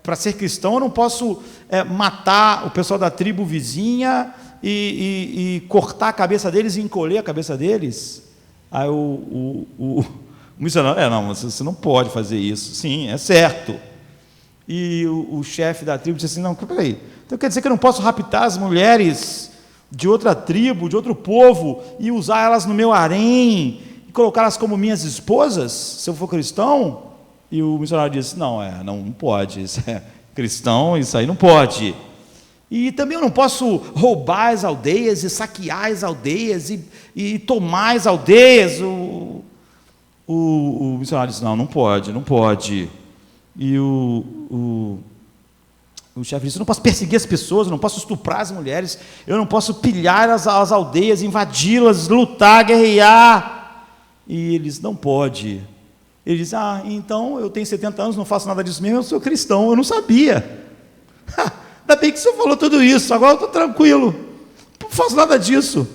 para ser cristão, eu não posso matar o pessoal da tribo vizinha e cortar a cabeça deles e encolher a cabeça deles? Aí o missionário, não, você não pode fazer isso. Sim, é certo. E o chefe da tribo disse assim, não, peraí, então quer dizer que eu não posso raptar as mulheres de outra tribo, de outro povo, e usar elas no meu harém, e colocá-las como minhas esposas, se eu for cristão? E o missionário disse, não pode, isso é cristão, isso aí não pode. E também eu não posso roubar as aldeias, e saquear as aldeias, e tomar as aldeias. O missionário disse, não pode. E o chefe disse, eu não posso perseguir as pessoas, eu não posso estuprar as mulheres, eu não posso pilhar as aldeias, invadi-las, lutar, guerrear. E ele disse, não pode. Ele disse, então eu tenho 70 anos, não faço nada disso mesmo, eu sou cristão, eu não sabia. Ainda bem que você falou tudo isso, agora eu estou tranquilo, não faço nada disso.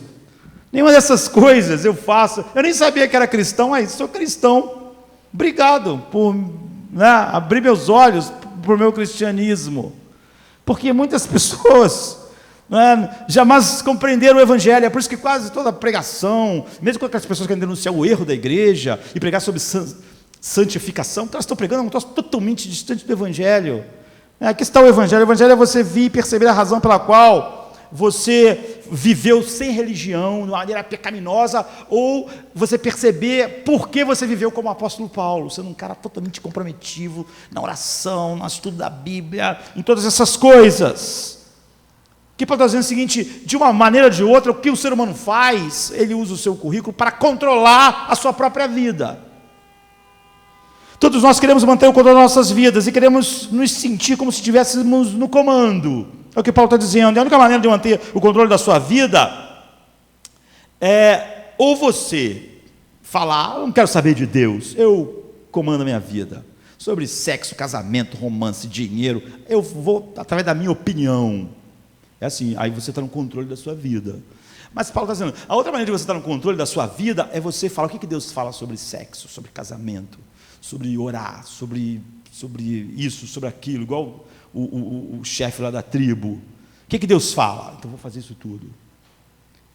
Nenhuma dessas coisas eu faço. Eu nem sabia que era cristão, mas sou cristão. Obrigado por abrir meus olhos para o meu cristianismo. Porque muitas pessoas jamais compreenderam o Evangelho. É por isso que quase toda pregação, mesmo quando as pessoas querem denunciar o erro da igreja e pregar sobre santificação, elas estão pregando um troço totalmente distante do Evangelho. Aqui está o Evangelho. O Evangelho é você vir e perceber a razão pela qual você viveu sem religião, de uma maneira pecaminosa, ou você perceber por que você viveu como o apóstolo Paulo, sendo um cara totalmente comprometido na oração, no estudo da Bíblia, em todas essas coisas. Que Paulo está dizendo o seguinte: de uma maneira ou de outra, o que o ser humano faz, ele usa o seu currículo para controlar a sua própria vida. Todos nós queremos manter o controle das nossas vidas e queremos nos sentir como se estivéssemos no comando. É o que Paulo está dizendo. E a única maneira de manter o controle da sua vida é ou você falar: eu não quero saber de Deus, eu comando a minha vida. Sobre sexo, casamento, romance, dinheiro, eu vou através da minha opinião. É assim, aí você está no controle da sua vida. Mas Paulo está dizendo, a outra maneira de você estar no controle da sua vida é você falar o que Deus fala sobre sexo, sobre casamento, sobre orar, sobre isso, sobre aquilo, igual o chefe lá da tribo. O que Deus fala? Então eu vou fazer isso tudo.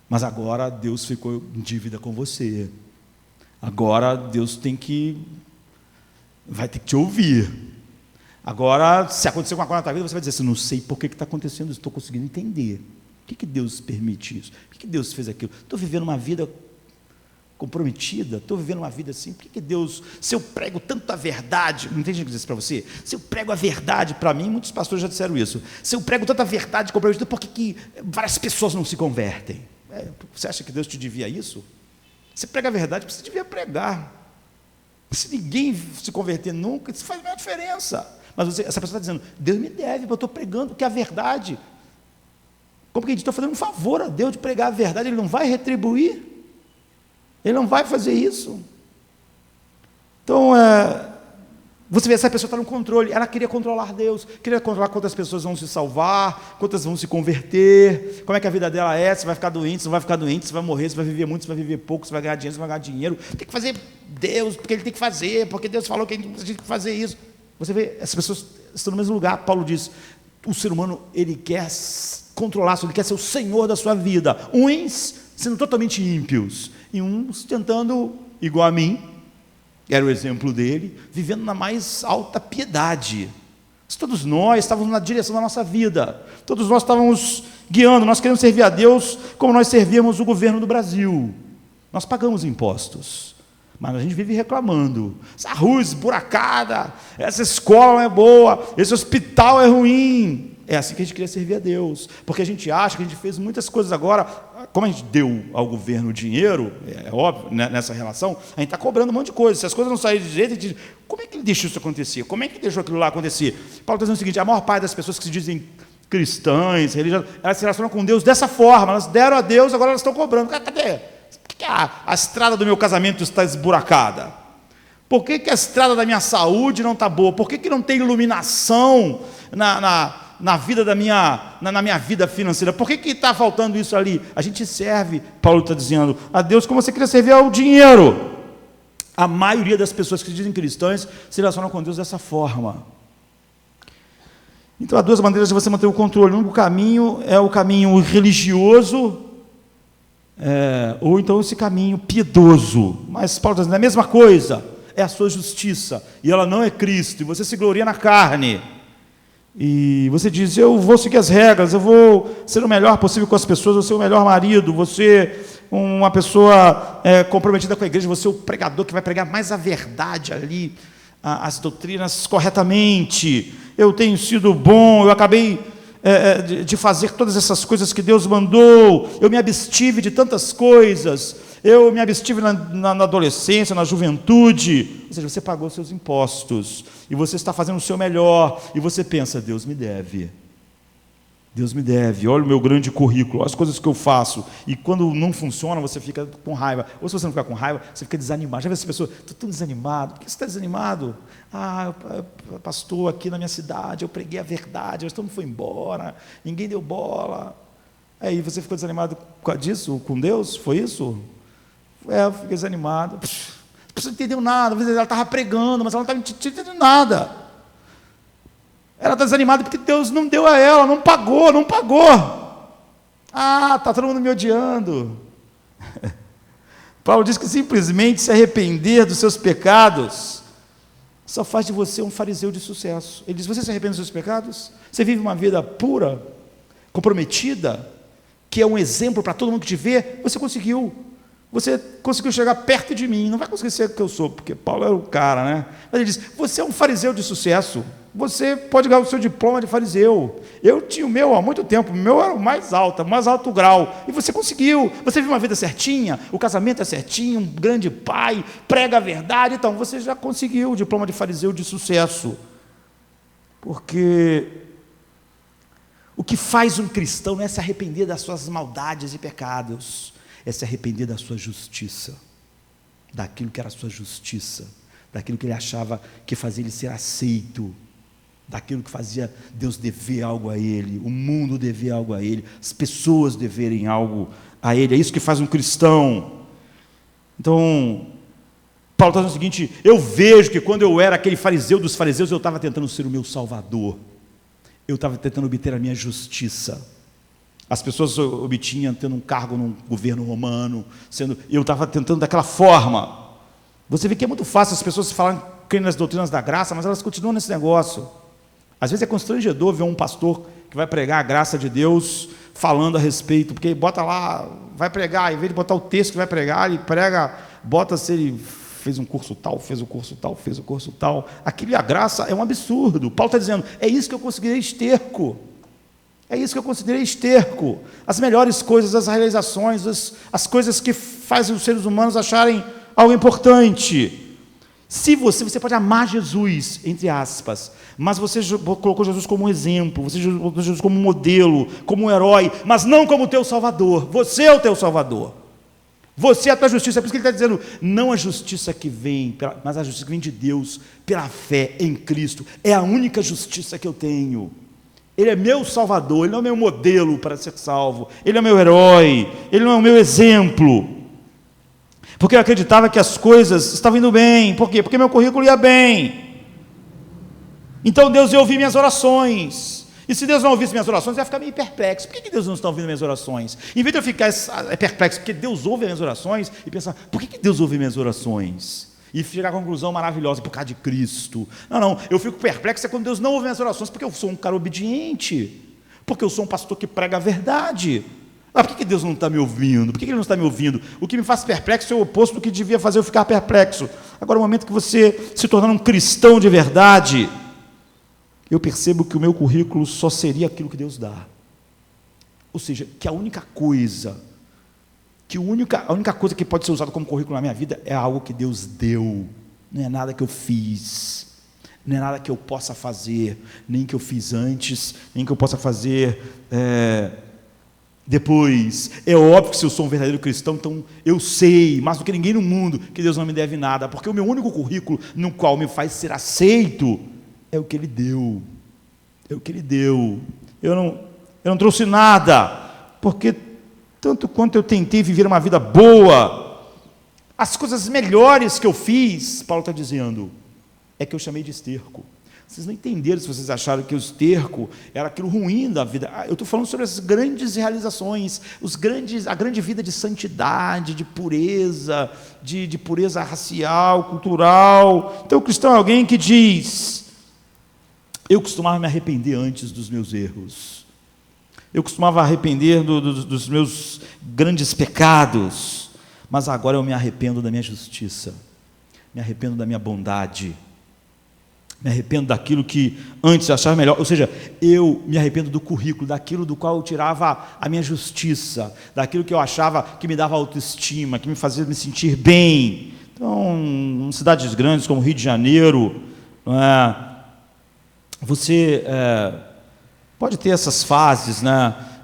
Mas agora Deus ficou em dívida com você. Agora Deus vai ter que te ouvir. Agora, se acontecer alguma coisa na tua vida, você vai dizer assim: não sei por que está acontecendo isso, estou conseguindo entender. Por que Deus permite isso? Por que Deus fez aquilo? Estou vivendo uma vida comprometida, estou vivendo uma vida assim, por que Deus, se eu prego tanto a verdade, não tem gente que diz isso para você? Se eu prego a verdade para mim, muitos pastores já disseram isso, se eu prego tanta verdade comprometida, por que várias pessoas não se convertem? Você acha que Deus te devia isso? Você prega a verdade, você devia pregar. Se ninguém se converter nunca, isso faz a menor diferença. Mas essa pessoa está dizendo: Deus me deve, eu estou pregando que é a verdade. Como que a gente está fazendo um favor a Deus de pregar a verdade? Ele não vai retribuir? Ele não vai fazer isso? Então, você vê, essa pessoa está no controle. Ela queria controlar Deus, queria controlar quantas pessoas vão se salvar, quantas vão se converter, como é que a vida dela é, se vai ficar doente, se não vai ficar doente, se vai morrer, se vai viver muito, se vai viver pouco, se vai ganhar dinheiro, se vai ganhar dinheiro. Tem que fazer Deus, porque Ele tem que fazer, porque Deus falou que a gente tem que fazer isso. Você vê, essas pessoas estão no mesmo lugar. Paulo diz: o ser humano, ele quer controlar, ele quer ser o senhor da sua vida. Uns sendo totalmente ímpios, e uns tentando, igual a mim, era o exemplo dele, vivendo na mais alta piedade. Todos nós estávamos na direção da nossa vida, todos nós estávamos guiando, nós queremos servir a Deus como nós servíamos o governo do Brasil. Nós pagamos impostos, mas a gente vive reclamando: essa rua esburacada, essa escola não é boa, esse hospital é ruim. É assim que a gente queria servir a Deus, porque a gente acha que a gente fez muitas coisas agora. Como a gente deu ao governo dinheiro, é óbvio, né, nessa relação, a gente está cobrando um monte de coisa. Se as coisas não saírem de jeito, a gente diz: como é que ele deixou isso acontecer? Como é que ele deixou aquilo lá acontecer? Paulo está dizendo o seguinte: a maior parte das pessoas que se dizem cristãs, religiosas, elas se relacionam com Deus dessa forma. Elas deram a Deus, agora elas estão cobrando. Cadê? Por que a estrada do meu casamento está esburacada? Por que a estrada da minha saúde não está boa? Por que não tem iluminação na vida na minha vida financeira? Por que está faltando isso ali? A gente serve, Paulo está dizendo, a Deus como você queria servir ao dinheiro. A maioria das pessoas que se dizem cristãs se relacionam com Deus dessa forma. Então há duas maneiras de você manter o controle. Um caminho é o caminho religioso, ou então esse caminho piedoso. Mas Paulo está dizendo, é a mesma coisa, é a sua justiça, e ela não é Cristo, e você se gloria na carne, e você diz, eu vou seguir as regras, eu vou ser o melhor possível com as pessoas, vou ser o melhor marido, vou ser uma pessoa comprometida com a igreja, vou ser o pregador que vai pregar mais a verdade ali, as doutrinas corretamente, eu tenho sido bom, eu acabei de fazer todas essas coisas que Deus mandou, eu me abstive de tantas coisas, eu me abstive na adolescência, na juventude, ou seja, você pagou seus impostos, e você está fazendo o seu melhor, e você pensa, Deus me deve, olha o meu grande currículo, olha as coisas que eu faço, e quando não funciona, você fica com raiva, ou se você não ficar com raiva, você fica desanimado. Já vê essa pessoa, estou tão desanimado, por que você está desanimado? Pastor, aqui na minha cidade, eu preguei a verdade, todo mundo foi embora, ninguém deu bola, aí você ficou desanimado por causa disso, com Deus, foi isso? Eu fiquei desanimado, a pessoa não entendeu nada, ela estava pregando, mas ela não estava entendendo nada, ela está desanimada porque Deus não deu a ela, não pagou, está todo mundo me odiando. Paulo diz que simplesmente se arrepender dos seus pecados só faz de você um fariseu de sucesso. Ele diz, você se arrepende dos seus pecados? Você vive uma vida pura, comprometida, que é um exemplo para todo mundo que te vê? Você conseguiu chegar perto de mim, não vai conseguir ser o que eu sou, porque Paulo era o cara, né? Mas ele diz, você é um fariseu de sucesso, você pode ganhar o seu diploma de fariseu. Eu tinha o meu há muito tempo, o meu era o mais alto grau, e você conseguiu. Você vive uma vida certinha, o casamento é certinho, um grande pai, prega a verdade, então você já conseguiu o diploma de fariseu de sucesso. Porque o que faz um cristão não é se arrepender das suas maldades e pecados, é se arrepender da sua justiça, daquilo que era a sua justiça, daquilo que ele achava que fazia ele ser aceito, daquilo que fazia Deus dever algo a ele, o mundo dever algo a ele, as pessoas deverem algo a ele. É isso que faz um cristão. Então, Paulo está dizendo o seguinte: eu vejo que quando eu era aquele fariseu dos fariseus, eu estava tentando ser o meu salvador, eu estava tentando obter a minha justiça. As pessoas obtinham tendo um cargo no governo romano, eu estava tentando daquela forma. Você vê que é muito fácil as pessoas falarem creem nas doutrinas da graça, mas elas continuam nesse negócio. Às vezes é constrangedor ver um pastor que vai pregar a graça de Deus falando a respeito, porque bota lá, vai pregar, em vez de botar o texto que vai pregar, ele prega, bota se ele fez um curso tal, fez o curso tal, fez o curso tal. Aquilo, a graça é um absurdo. Paulo está dizendo, é isso que eu considerei esterco. É isso que eu considerei esterco. As melhores coisas, as realizações, as coisas que fazem os seres humanos acharem algo importante. Se você pode amar Jesus, entre aspas, mas você colocou Jesus como um exemplo, você colocou Jesus como um modelo, como um herói, mas não como o teu Salvador. Você é o teu Salvador. Você é a tua justiça. É por isso que ele está dizendo, não a justiça que vem, mas a justiça que vem de Deus, pela fé em Cristo. É a única justiça que eu tenho. Ele é meu Salvador, Ele não é meu modelo para ser salvo, Ele é meu herói, Ele não é o meu exemplo. Porque eu acreditava que as coisas estavam indo bem. Por quê? Porque meu currículo ia bem. Então Deus ia ouvir minhas orações. E se Deus não ouvisse minhas orações, eu ia ficar meio perplexo. Por que Deus não está ouvindo minhas orações? Em vez de eu ficar perplexo porque Deus ouve minhas orações, e pensar, por que Deus ouve minhas orações? E chegar à conclusão maravilhosa, por causa de Cristo. Não, eu fico perplexo quando Deus não ouve minhas orações, porque eu sou um cara obediente, porque eu sou um pastor que prega a verdade. Por que Deus não está me ouvindo? Por que Ele não está me ouvindo? O que me faz perplexo é o oposto do que devia fazer eu ficar perplexo. Agora, no momento que você se tornar um cristão de verdade, eu percebo que o meu currículo só seria aquilo que Deus dá. Ou seja, que a única coisa que pode ser usada como currículo na minha vida é algo que Deus deu, não é nada que eu fiz, não é nada que eu possa fazer, nem que eu fiz antes, nem que eu possa fazer depois. É óbvio que se eu sou um verdadeiro cristão, então eu sei, mais do que ninguém no mundo, que Deus não me deve nada, porque o meu único currículo no qual me faz ser aceito é o que Ele deu, eu não trouxe nada, porque tanto quanto eu tentei viver uma vida boa, as coisas melhores que eu fiz, Paulo está dizendo, é que eu chamei de esterco. Vocês não entenderam se vocês acharam que o esterco era aquilo ruim da vida. Eu estou falando sobre as grandes realizações, a grande vida de santidade, de pureza, de pureza racial, cultural. Então o cristão é alguém que diz, eu costumava me arrepender antes dos meus erros. Eu costumava arrepender dos meus grandes pecados, mas agora eu me arrependo da minha justiça, me arrependo da minha bondade, me arrependo daquilo que antes eu achava melhor, ou seja, eu me arrependo do currículo, daquilo do qual eu tirava a minha justiça, daquilo que eu achava que me dava autoestima, que me fazia me sentir bem. Então, em cidades grandes como Rio de Janeiro, você pode ter essas fases,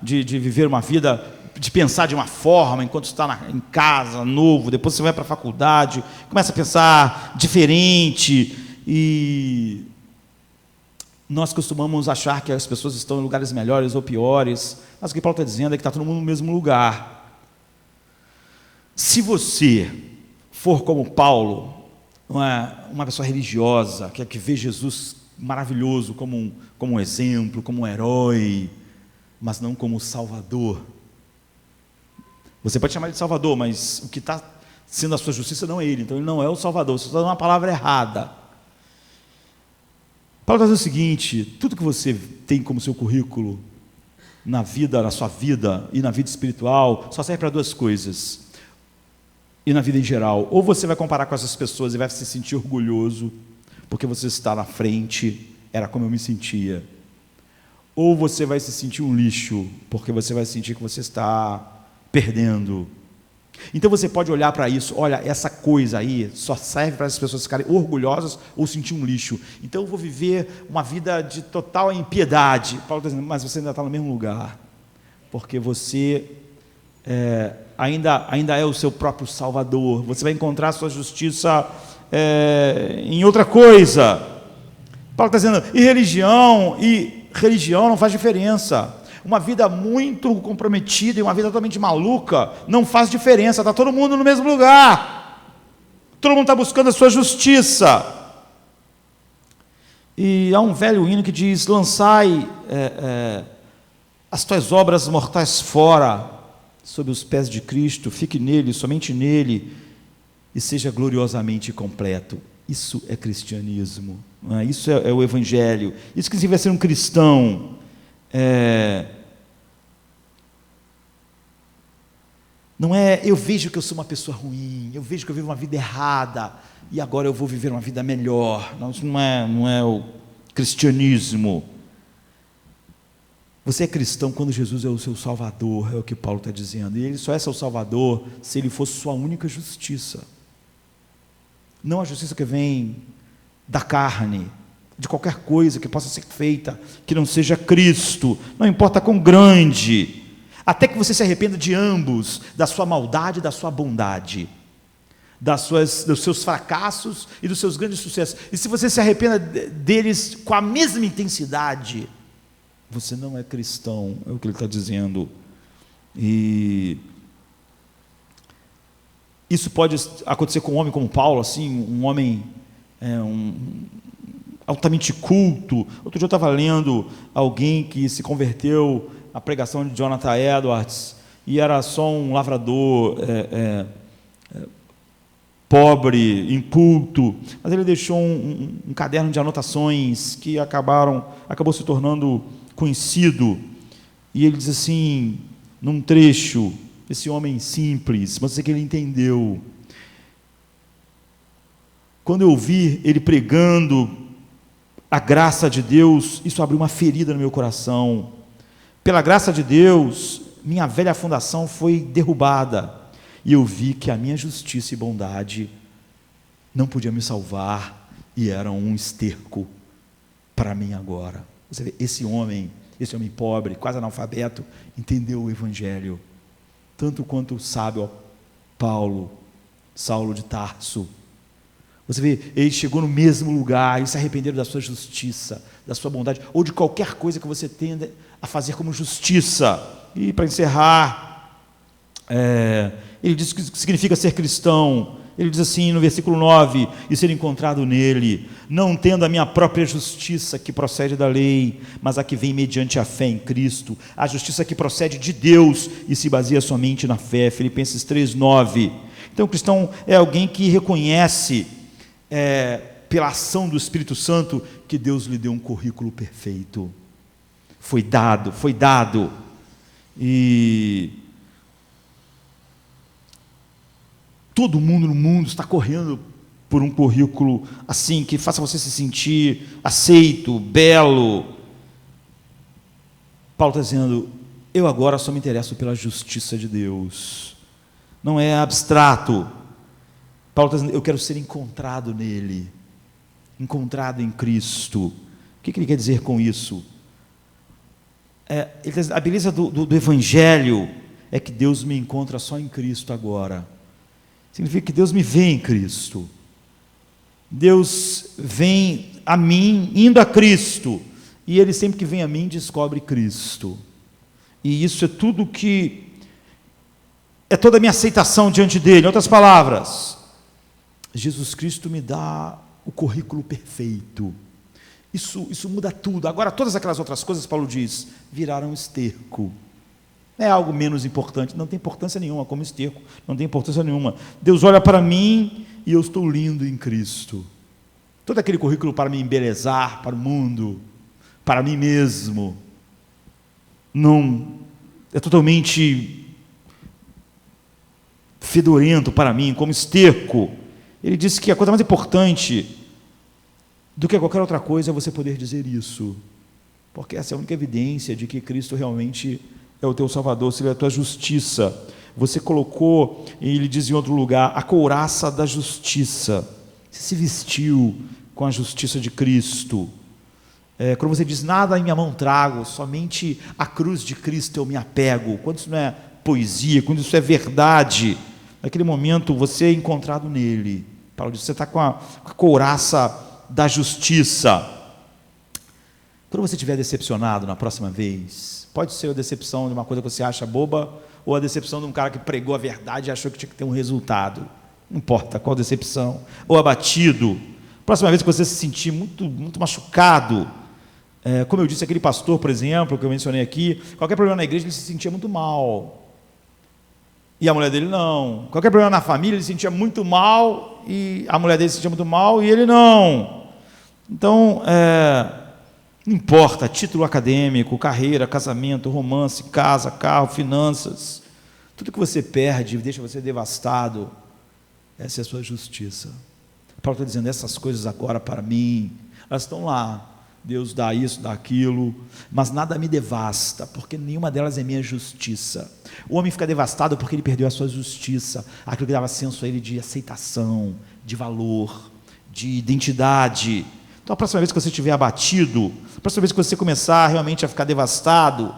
de viver uma vida, de pensar de uma forma, enquanto está em casa, novo, depois você vai para a faculdade, começa a pensar diferente, e nós costumamos achar que as pessoas estão em lugares melhores ou piores, mas o que Paulo está dizendo é que está todo mundo no mesmo lugar. Se você for como Paulo, uma pessoa religiosa, que vê Jesus maravilhoso como um exemplo, como um herói, mas não como Salvador. Você pode chamar ele de Salvador, mas o que está sendo a sua justiça não é ele, então ele não é o Salvador, você está dando uma palavra errada. Paulo está dizendo o seguinte, tudo que você tem como seu currículo na sua vida e na vida espiritual, só serve para duas coisas, e na vida em geral, ou você vai comparar com essas pessoas e vai se sentir orgulhoso, porque você está na frente, era como eu me sentia. Ou você vai se sentir um lixo, porque você vai sentir que você está perdendo. Então você pode olhar para isso, olha, essa coisa aí só serve para as pessoas ficarem orgulhosas ou sentir um lixo. Então eu vou viver uma vida de total impiedade. Paulo está dizendo, mas você ainda está no mesmo lugar, porque você ainda é o seu próprio Salvador. Você vai encontrar a sua justiça em outra coisa. Paulo está dizendo, e religião não faz diferença. Uma vida muito comprometida e uma vida totalmente maluca não faz diferença, está todo mundo no mesmo lugar, todo mundo está buscando a sua justiça. E há um velho hino que diz, lançai as tuas obras mortais fora, sob os pés de Cristo, fique nele, somente nele, e seja gloriosamente completo. Isso é cristianismo, não é? Isso é o evangelho, isso que significa ser um cristão. Não é, eu vejo que eu sou uma pessoa ruim, eu vejo que eu vivo uma vida errada, e agora eu vou viver uma vida melhor. Não, isso não é o cristianismo. Você é cristão quando Jesus é o seu Salvador, é o que Paulo está dizendo, e ele só é seu Salvador se ele fosse sua única justiça. Não a justiça que vem da carne, de qualquer coisa que possa ser feita, que não seja Cristo, não importa quão grande, até que você se arrependa de ambos, da sua maldade e da sua bondade, dos seus fracassos e dos seus grandes sucessos. E se você se arrependa deles com a mesma intensidade, você não é cristão, é o que ele está dizendo. E isso pode acontecer com um homem como Paulo, assim, um homem altamente culto. Outro dia eu estava lendo alguém que se converteu à pregação de Jonathan Edwards, e era só um lavrador pobre, inculto, mas ele deixou um caderno de anotações que acabou se tornando conhecido, e ele diz assim, num trecho, esse homem simples, mas eu sei que ele entendeu. Quando eu ouvi ele pregando a graça de Deus, isso abriu uma ferida no meu coração. Pela graça de Deus, minha velha fundação foi derrubada, e eu vi que a minha justiça e bondade não podia me salvar, e eram um esterco para mim agora. Você vê, esse homem pobre, quase analfabeto, entendeu o Evangelho, tanto quanto o sábio Saulo de Tarso. Você vê, ele chegou no mesmo lugar, e se arrependeram da sua justiça, da sua bondade, ou de qualquer coisa que você tenda a fazer como justiça. E para encerrar, ele diz que significa ser cristão. Ele diz assim no versículo 9, e ser encontrado nele, não tendo a minha própria justiça que procede da lei, mas a que vem mediante a fé em Cristo, a justiça que procede de Deus e se baseia somente na fé. Filipenses 3:9. Então o cristão é alguém que reconhece, pela ação do Espírito Santo, que Deus lhe deu um currículo perfeito. Foi dado, e todo mundo no mundo está correndo por um currículo assim, que faça você se sentir aceito, belo. Paulo está dizendo, eu agora só me interesso pela justiça de Deus, não é abstrato. Paulo está dizendo, eu quero ser encontrado nele, encontrado em Cristo. O que ele quer dizer com isso? A beleza do Evangelho é que Deus me encontra só em Cristo agora. Significa que Deus me vê em Cristo. Deus vem a mim indo a Cristo, e Ele sempre que vem a mim descobre Cristo. E isso é tudo é toda a minha aceitação diante dEle. Em outras palavras, Jesus Cristo me dá o currículo perfeito. Isso muda tudo. Agora todas aquelas outras coisas, Paulo diz, viraram esterco. É algo menos importante, não tem importância nenhuma, como esterco, não tem importância nenhuma. Deus olha para mim e eu estou lindo em Cristo. Todo aquele currículo para me embelezar para o mundo, para mim mesmo, não é totalmente fedorento para mim, como esterco. Ele disse que a coisa mais importante do que qualquer outra coisa você poder dizer isso, porque essa é a única evidência de que Cristo realmente é o teu Salvador, se Ele é a tua justiça. Você colocou, ele diz em outro lugar, a couraça da justiça. Você se vestiu com a justiça de Cristo. Quando você diz, nada em minha mão trago, somente a cruz de Cristo eu me apego, quando isso não é poesia, quando isso é verdade, naquele momento você é encontrado nele. Paulo diz, você está com a couraça da justiça. Quando você estiver decepcionado na próxima vez, pode ser a decepção de uma coisa que você acha boba, ou a decepção de um cara que pregou a verdade e achou que tinha que ter um resultado, não importa qual decepção, ou abatido, próxima vez que você se sentir muito, muito machucado, como eu disse, aquele pastor, por exemplo, que eu mencionei aqui, qualquer problema na igreja ele se sentia muito mal, e a mulher dele não. Qualquer problema na família ele se sentia muito mal, e a mulher dele se sentia muito mal, e ele não. Então, não importa, título acadêmico, carreira, casamento, romance, casa, carro, finanças, tudo que você perde deixa você devastado, essa é a sua justiça. Paulo está dizendo, essas coisas agora para mim, elas estão lá, Deus dá isso, dá aquilo, mas nada me devasta, porque nenhuma delas é minha justiça. O homem fica devastado porque ele perdeu a sua justiça, aquilo que dava senso a ele de aceitação, de valor, de identidade. Então a próxima vez que você estiver abatido, a próxima vez que você começar realmente a ficar devastado,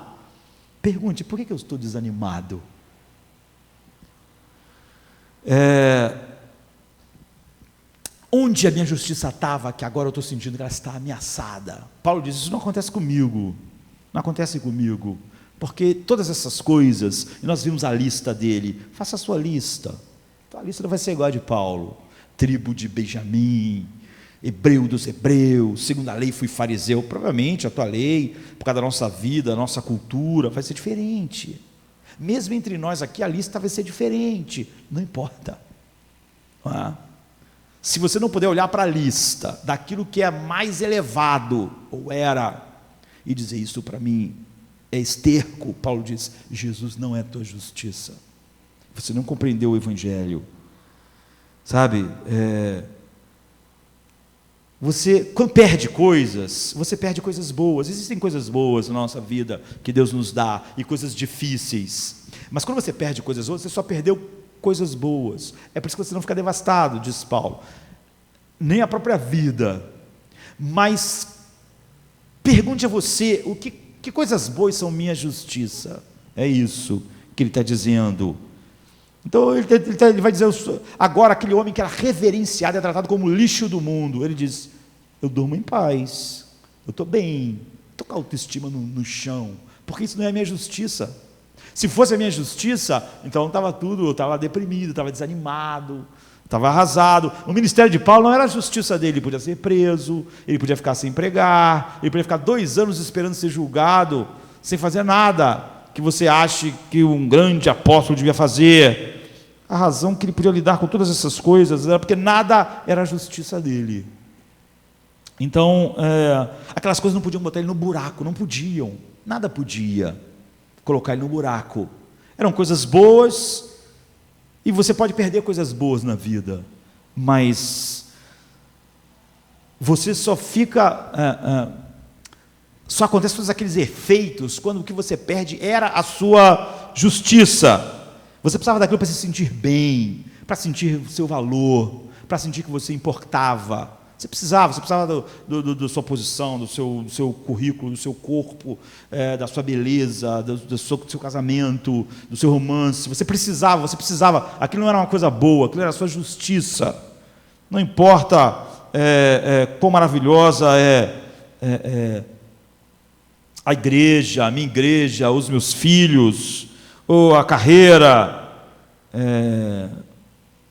pergunte, por que eu estou desanimado? Onde a minha justiça estava, que agora eu estou sentindo que ela está ameaçada? Paulo diz, isso não acontece comigo, não acontece comigo, porque todas essas coisas, e nós vimos a lista dele, faça a sua lista, então a lista não vai ser igual a de Paulo, tribo de Benjamim, hebreu dos hebreus, segundo a lei fui fariseu, provavelmente a tua lei, por causa da nossa vida, da nossa cultura, vai ser diferente, mesmo entre nós aqui a lista vai ser diferente, não importa, não é? Se você não puder olhar para a lista daquilo que é mais elevado, ou era, e dizer isso para mim é esterco, Paulo diz, Jesus não é a tua justiça, você não compreendeu o Evangelho, sabe, você, quando perde coisas, você perde coisas boas, existem coisas boas na nossa vida, que Deus nos dá, e coisas difíceis, mas quando você perde coisas boas, você só perdeu coisas boas, é por isso que você não fica devastado, diz Paulo, nem a própria vida, mas pergunte a você, que coisas boas são minha justiça, é isso que ele está dizendo. Então ele vai dizer, agora aquele homem que era reverenciado, é tratado como lixo do mundo, ele diz, eu durmo em paz, eu estou bem, estou com a autoestima no chão, porque isso não é a minha justiça. Se fosse a minha justiça, então estava tudo, eu estava deprimido, estava desanimado, estava arrasado. O ministério de Paulo não era a justiça dele, ele podia ser preso, ele podia ficar sem pregar, ele podia ficar 2 anos esperando ser julgado, sem fazer nada que você ache que um grande apóstolo devia fazer. A razão que ele podia lidar com todas essas coisas era porque nada era a justiça dele. Então, aquelas coisas não podiam botar ele no buraco, não podiam, nada podia colocar ele no buraco. Eram coisas boas, e você pode perder coisas boas na vida, mas você só fica, só acontece todos aqueles efeitos quando o que você perde era a sua justiça. Você precisava daquilo para se sentir bem, para sentir o seu valor, para sentir que você importava. Você precisava da sua posição, do seu currículo, do seu corpo, da sua beleza, do seu casamento, do seu romance. Você precisava, aquilo não era uma coisa boa, aquilo era a sua justiça. Não importa quão maravilhosa é a igreja, a minha igreja, os meus filhos, ou a carreira,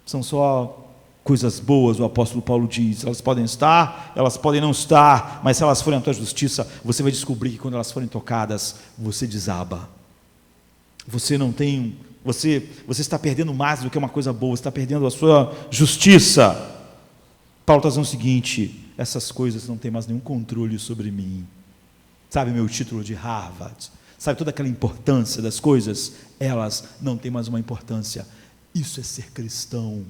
são só coisas boas, o apóstolo Paulo diz, elas podem estar, elas podem não estar, mas se elas forem a tua justiça, você vai descobrir que quando elas forem tocadas, você desaba. Você não tem, você está perdendo mais do que uma coisa boa, você está perdendo a sua justiça. Paulo está dizendo o seguinte, essas coisas não têm mais nenhum controle sobre mim. Sabe meu título de Harvard? Sabe toda aquela importância das coisas? Elas não têm mais uma importância. Isso é ser cristão.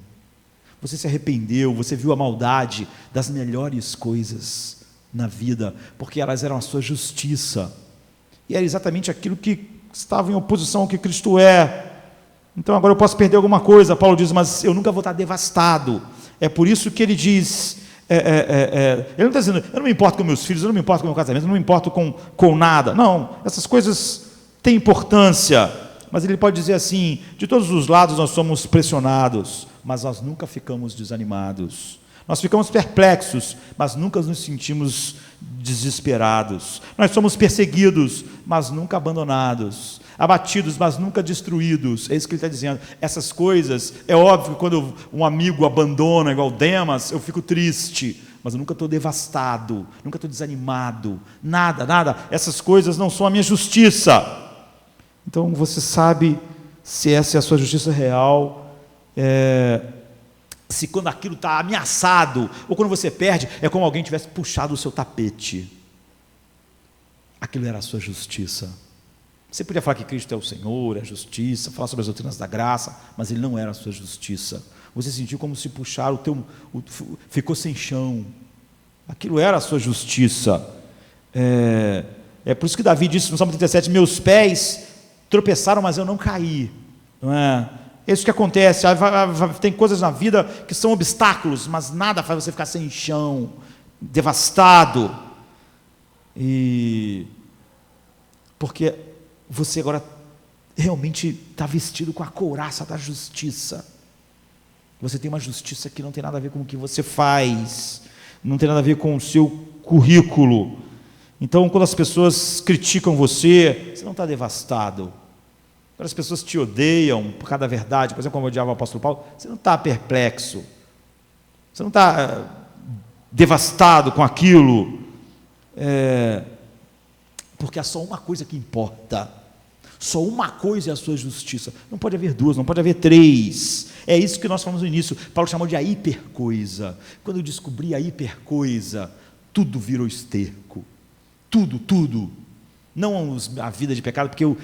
você se arrependeu, você viu a maldade das melhores coisas na vida, porque elas eram a sua justiça, e era exatamente aquilo que estava em oposição ao que Cristo é. Então agora eu posso perder alguma coisa, Paulo diz, mas eu nunca vou estar devastado. É por isso que ele diz, ele não está dizendo, eu não me importo com meus filhos, eu não me importo com meu casamento, eu não me importo com nada. Não, essas coisas têm importância, mas ele pode dizer assim, de todos os lados nós somos pressionados, mas nós nunca ficamos desanimados. Nós ficamos perplexos, mas nunca nos sentimos desesperados. Nós somos perseguidos, mas nunca abandonados. Abatidos, mas nunca destruídos. É isso que ele está dizendo. Essas coisas, é óbvio que quando um amigo abandona, igual Demas, eu fico triste, mas eu nunca estou devastado, nunca estou desanimado, nada. Essas coisas não são a minha justiça. Então você sabe se essa é a sua justiça real, se quando aquilo está ameaçado, ou quando você perde, é como alguém tivesse puxado o seu tapete. Aquilo era a sua justiça. Você podia falar que Cristo é o Senhor, é a justiça, falar sobre as doutrinas da graça, mas Ele não era a sua justiça. Você sentiu como se puxar ficou sem chão. Aquilo era a sua justiça. É por isso que Davi disse no Salmo 37, meus pés tropeçaram, mas eu não caí. Não é? É isso que acontece. Tem coisas na vida que são obstáculos, mas nada faz você ficar sem chão, devastado. Porque você agora realmente está vestido com a couraça da justiça. Você tem uma justiça que não tem nada a ver com o que você faz, não tem nada a ver com o seu currículo. Então, quando as pessoas criticam você, você não está devastado. Quando as pessoas te odeiam por causa da verdade, por exemplo, como odiava o apóstolo Paulo, você não está perplexo, você não está devastado com aquilo, porque há só uma coisa que importa, só uma coisa é a sua justiça. Não pode haver duas, não pode haver três. É isso que nós falamos no início. Paulo chamou de a hipercoisa. Quando eu descobri a hipercoisa, tudo virou esterco. Tudo. Não a vida de pecado, porque eu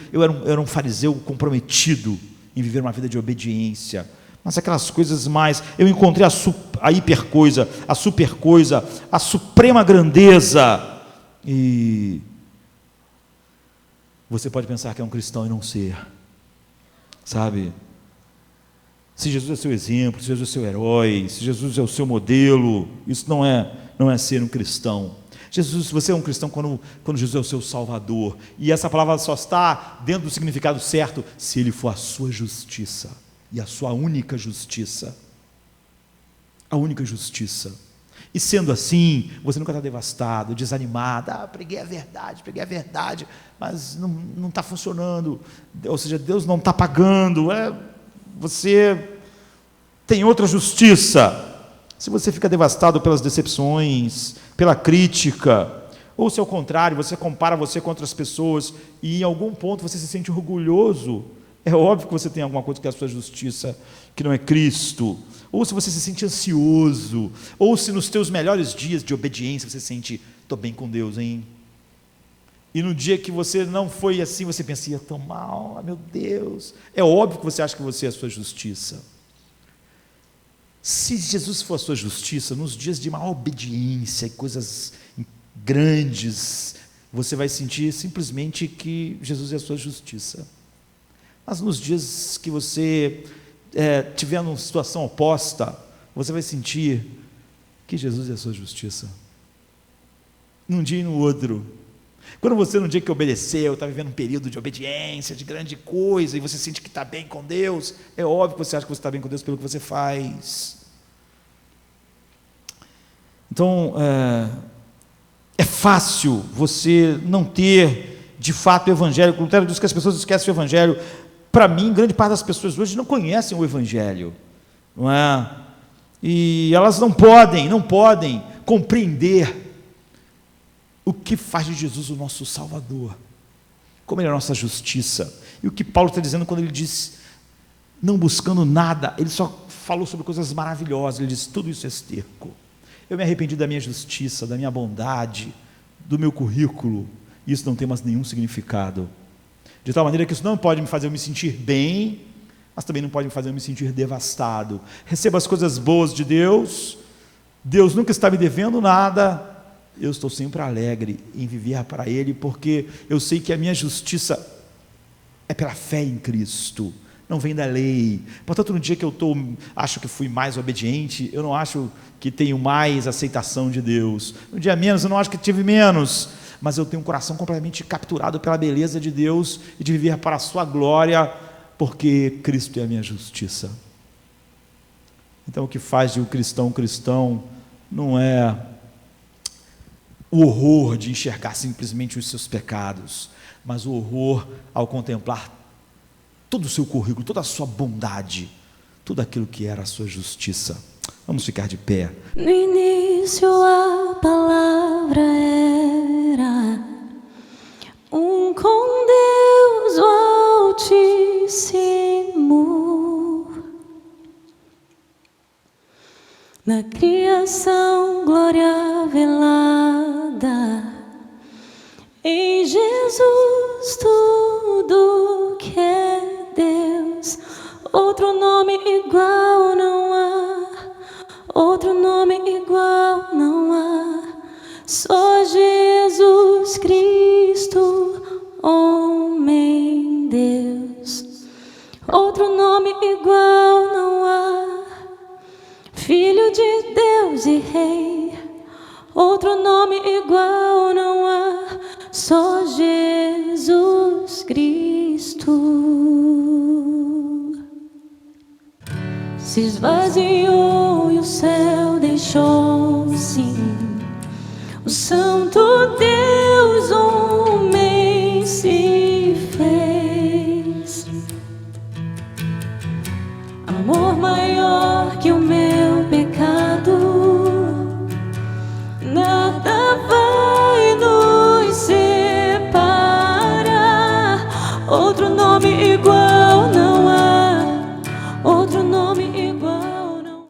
era um fariseu comprometido em viver uma vida de obediência, mas aquelas coisas mais, eu encontrei a hipercoisa, a supercoisa, a suprema grandeza, e você pode pensar que é um cristão e não ser, sabe? Se Jesus é seu exemplo, se Jesus é seu herói, se Jesus é o seu modelo, isso não é ser um cristão. Você é um cristão quando Jesus é o seu Salvador, e essa palavra só está dentro do significado certo se Ele for a sua justiça, e a sua única justiça, a única justiça. E sendo assim, você nunca está devastado, desanimado, preguei a verdade, mas não está funcionando, ou seja, Deus não está pagando, você tem outra justiça. Se você fica devastado pelas decepções, pela crítica, ou se ao contrário, você compara você com outras pessoas e em algum ponto você se sente orgulhoso, é óbvio que você tem alguma coisa que é a sua justiça, que não é Cristo. Ou se você se sente ansioso, ou se nos teus melhores dias de obediência você sente, estou bem com Deus, hein? E no dia que você não foi assim, você pensa, ia tão mal, meu Deus. É óbvio que você acha que você é a sua justiça. Se Jesus for a sua justiça, nos dias de maior obediência e coisas grandes, você vai sentir simplesmente que Jesus é a sua justiça. Mas nos dias que você estiver numa situação oposta, você vai sentir que Jesus é a sua justiça. Num dia e no outro. Quando você, no dia que obedeceu, está vivendo um período de obediência, de grande coisa, e você sente que está bem com Deus, é óbvio que você acha que você está bem com Deus pelo que você faz. Então, é fácil você não ter, de fato, o Evangelho. O Lutero diz que as pessoas esquecem o Evangelho. Para mim, grande parte das pessoas hoje não conhecem o Evangelho, não é? E elas não podem compreender o que faz de Jesus o nosso Salvador, como Ele é a nossa justiça. E o que Paulo está dizendo quando ele diz, não buscando nada, ele só falou sobre coisas maravilhosas, ele diz, tudo isso é esterco. Eu me arrependi da minha justiça, da minha bondade, do meu currículo, e isso não tem mais nenhum significado. De tal maneira que isso não pode me fazer eu me sentir bem, mas também não pode me fazer me sentir devastado. Receba as coisas boas de Deus. Deus nunca está me devendo nada. Eu estou sempre alegre em viver para Ele, porque eu sei que a minha justiça é pela fé em Cristo, não vem da lei. Portanto, no dia que eu acho que fui mais obediente, eu não acho que tenho mais aceitação de Deus. No dia menos, eu não acho que tive menos, mas eu tenho um coração completamente capturado pela beleza de Deus e de viver para a sua glória, porque Cristo é a minha justiça. Então, o que faz de um cristão não é o horror de enxergar simplesmente os seus pecados, mas o horror ao contemplar todo o seu currículo, toda a sua bondade, tudo aquilo que era a sua justiça. Vamos ficar de pé. No início a palavra era com Deus o Altíssimo. Na criação glória velada, em Jesus tudo que é Deus. Outro nome igual não há, outro nome igual não há. Só Jesus Cristo, homem Deus. Outro nome igual não há. Filho de Deus e Rei, outro nome igual não há, só Jesus Cristo. Se esvaziou e o céu deixou sim o Santo